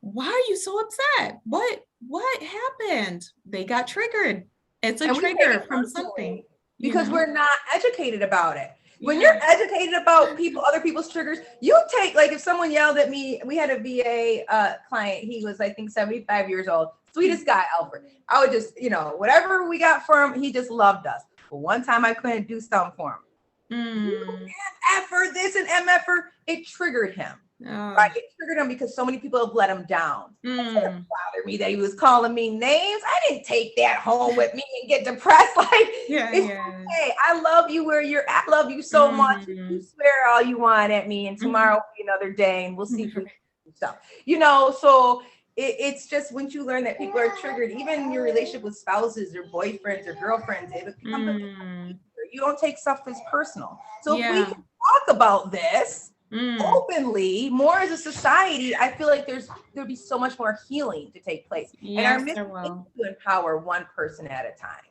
Why are you so upset? What happened? They got triggered. It's a trigger from something. Because we're not educated about it. When you're educated about other people's triggers, you take, like if someone yelled at me, we had a VA client, he was, I think 75 years old, sweetest guy, Alfred. I would just, you know, whatever we got for him, he just loved us. But one time I couldn't do something for him. MFer this and MFer, it triggered him. Right? It triggered him because so many people have let him down. It didn't bother me that he was calling me names. I didn't take that home with me and get depressed. Like, it's okay. I love you where you're at. I love you so much. You swear all you want at me, and tomorrow will be another day, and we'll see if we can do stuff. You know, so it's just once you learn that people are triggered, even your relationship with spouses or boyfriends or girlfriends, it becomes you don't take stuff as personal. So if we can talk about this openly more as a society, I feel like there'll be so much more healing to take place. And our mission is to empower one person at a time.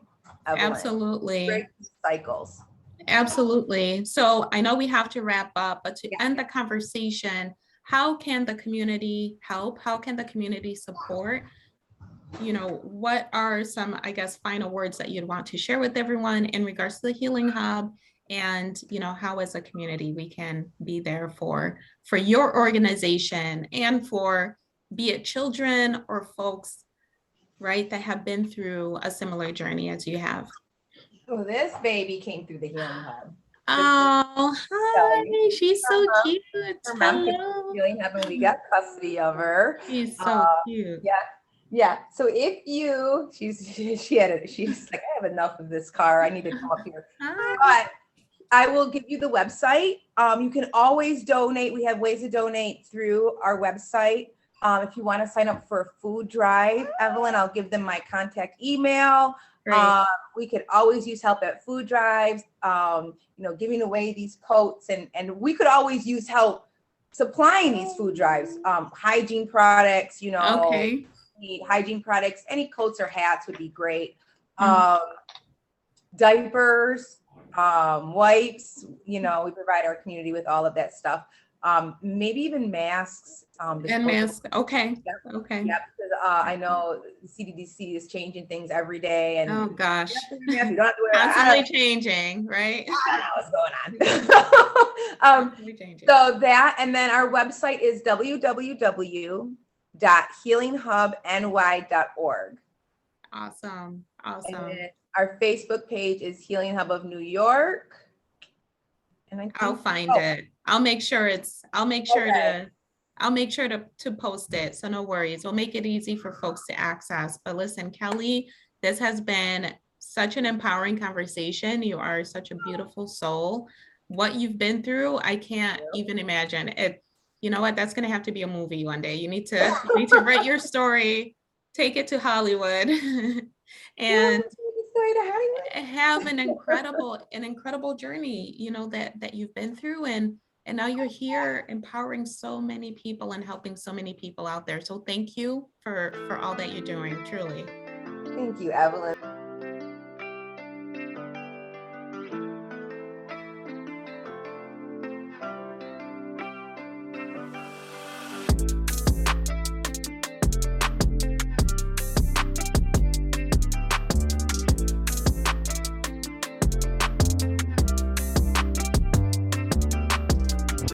Absolutely. Break cycles. Absolutely. So I know we have to wrap up, but to end the conversation, how can the community help? How can the community support? You know, what are some, I guess, final words that you'd want to share with everyone in regards to the Healing Hub? And, you know, how as a community we can be there for your organization and for, be it children or folks, right, that have been through a similar journey as you have. So this baby came through the Healing Hub. Oh, hi, she's so cute. Her mom came through the Healing Hub and we got custody of her. She's so cute. Yeah. So if you, she's like, I have enough of this car. I need to come up here. But I will give you the website. You can always donate. We have ways to donate through our website. If you want to sign up for a food drive, Evelyn, I'll give them my contact email. We could always use help at food drives, you know, giving away these coats, and we could always use help supplying these food drives, hygiene products, you know, need hygiene products, any coats or hats would be great. Diapers, wipes, you know, we provide our community with all of that stuff. Maybe even masks. And masks. Okay. Because I know the CDC is changing things every day. And oh gosh, you don't have to constantly changing, right? I don't know what's going on. So that, and then our website is www.healinghubny.org. Awesome. And then our Facebook page is Healing Hub of New York. And I'll find it. I'll make sure to post it. So no worries. We'll make it easy for folks to access. But listen, Kelly, this has been such an empowering conversation. You are such a beautiful soul. What you've been through, I can't even imagine it. You know what? That's going to have to be a movie one day. You need to write your story, take it to Hollywood, and have an incredible journey, you know, that you've been through, and now you're here empowering so many people and helping so many people out there. So thank you for all that you're doing, truly. Thank you, Evelyn.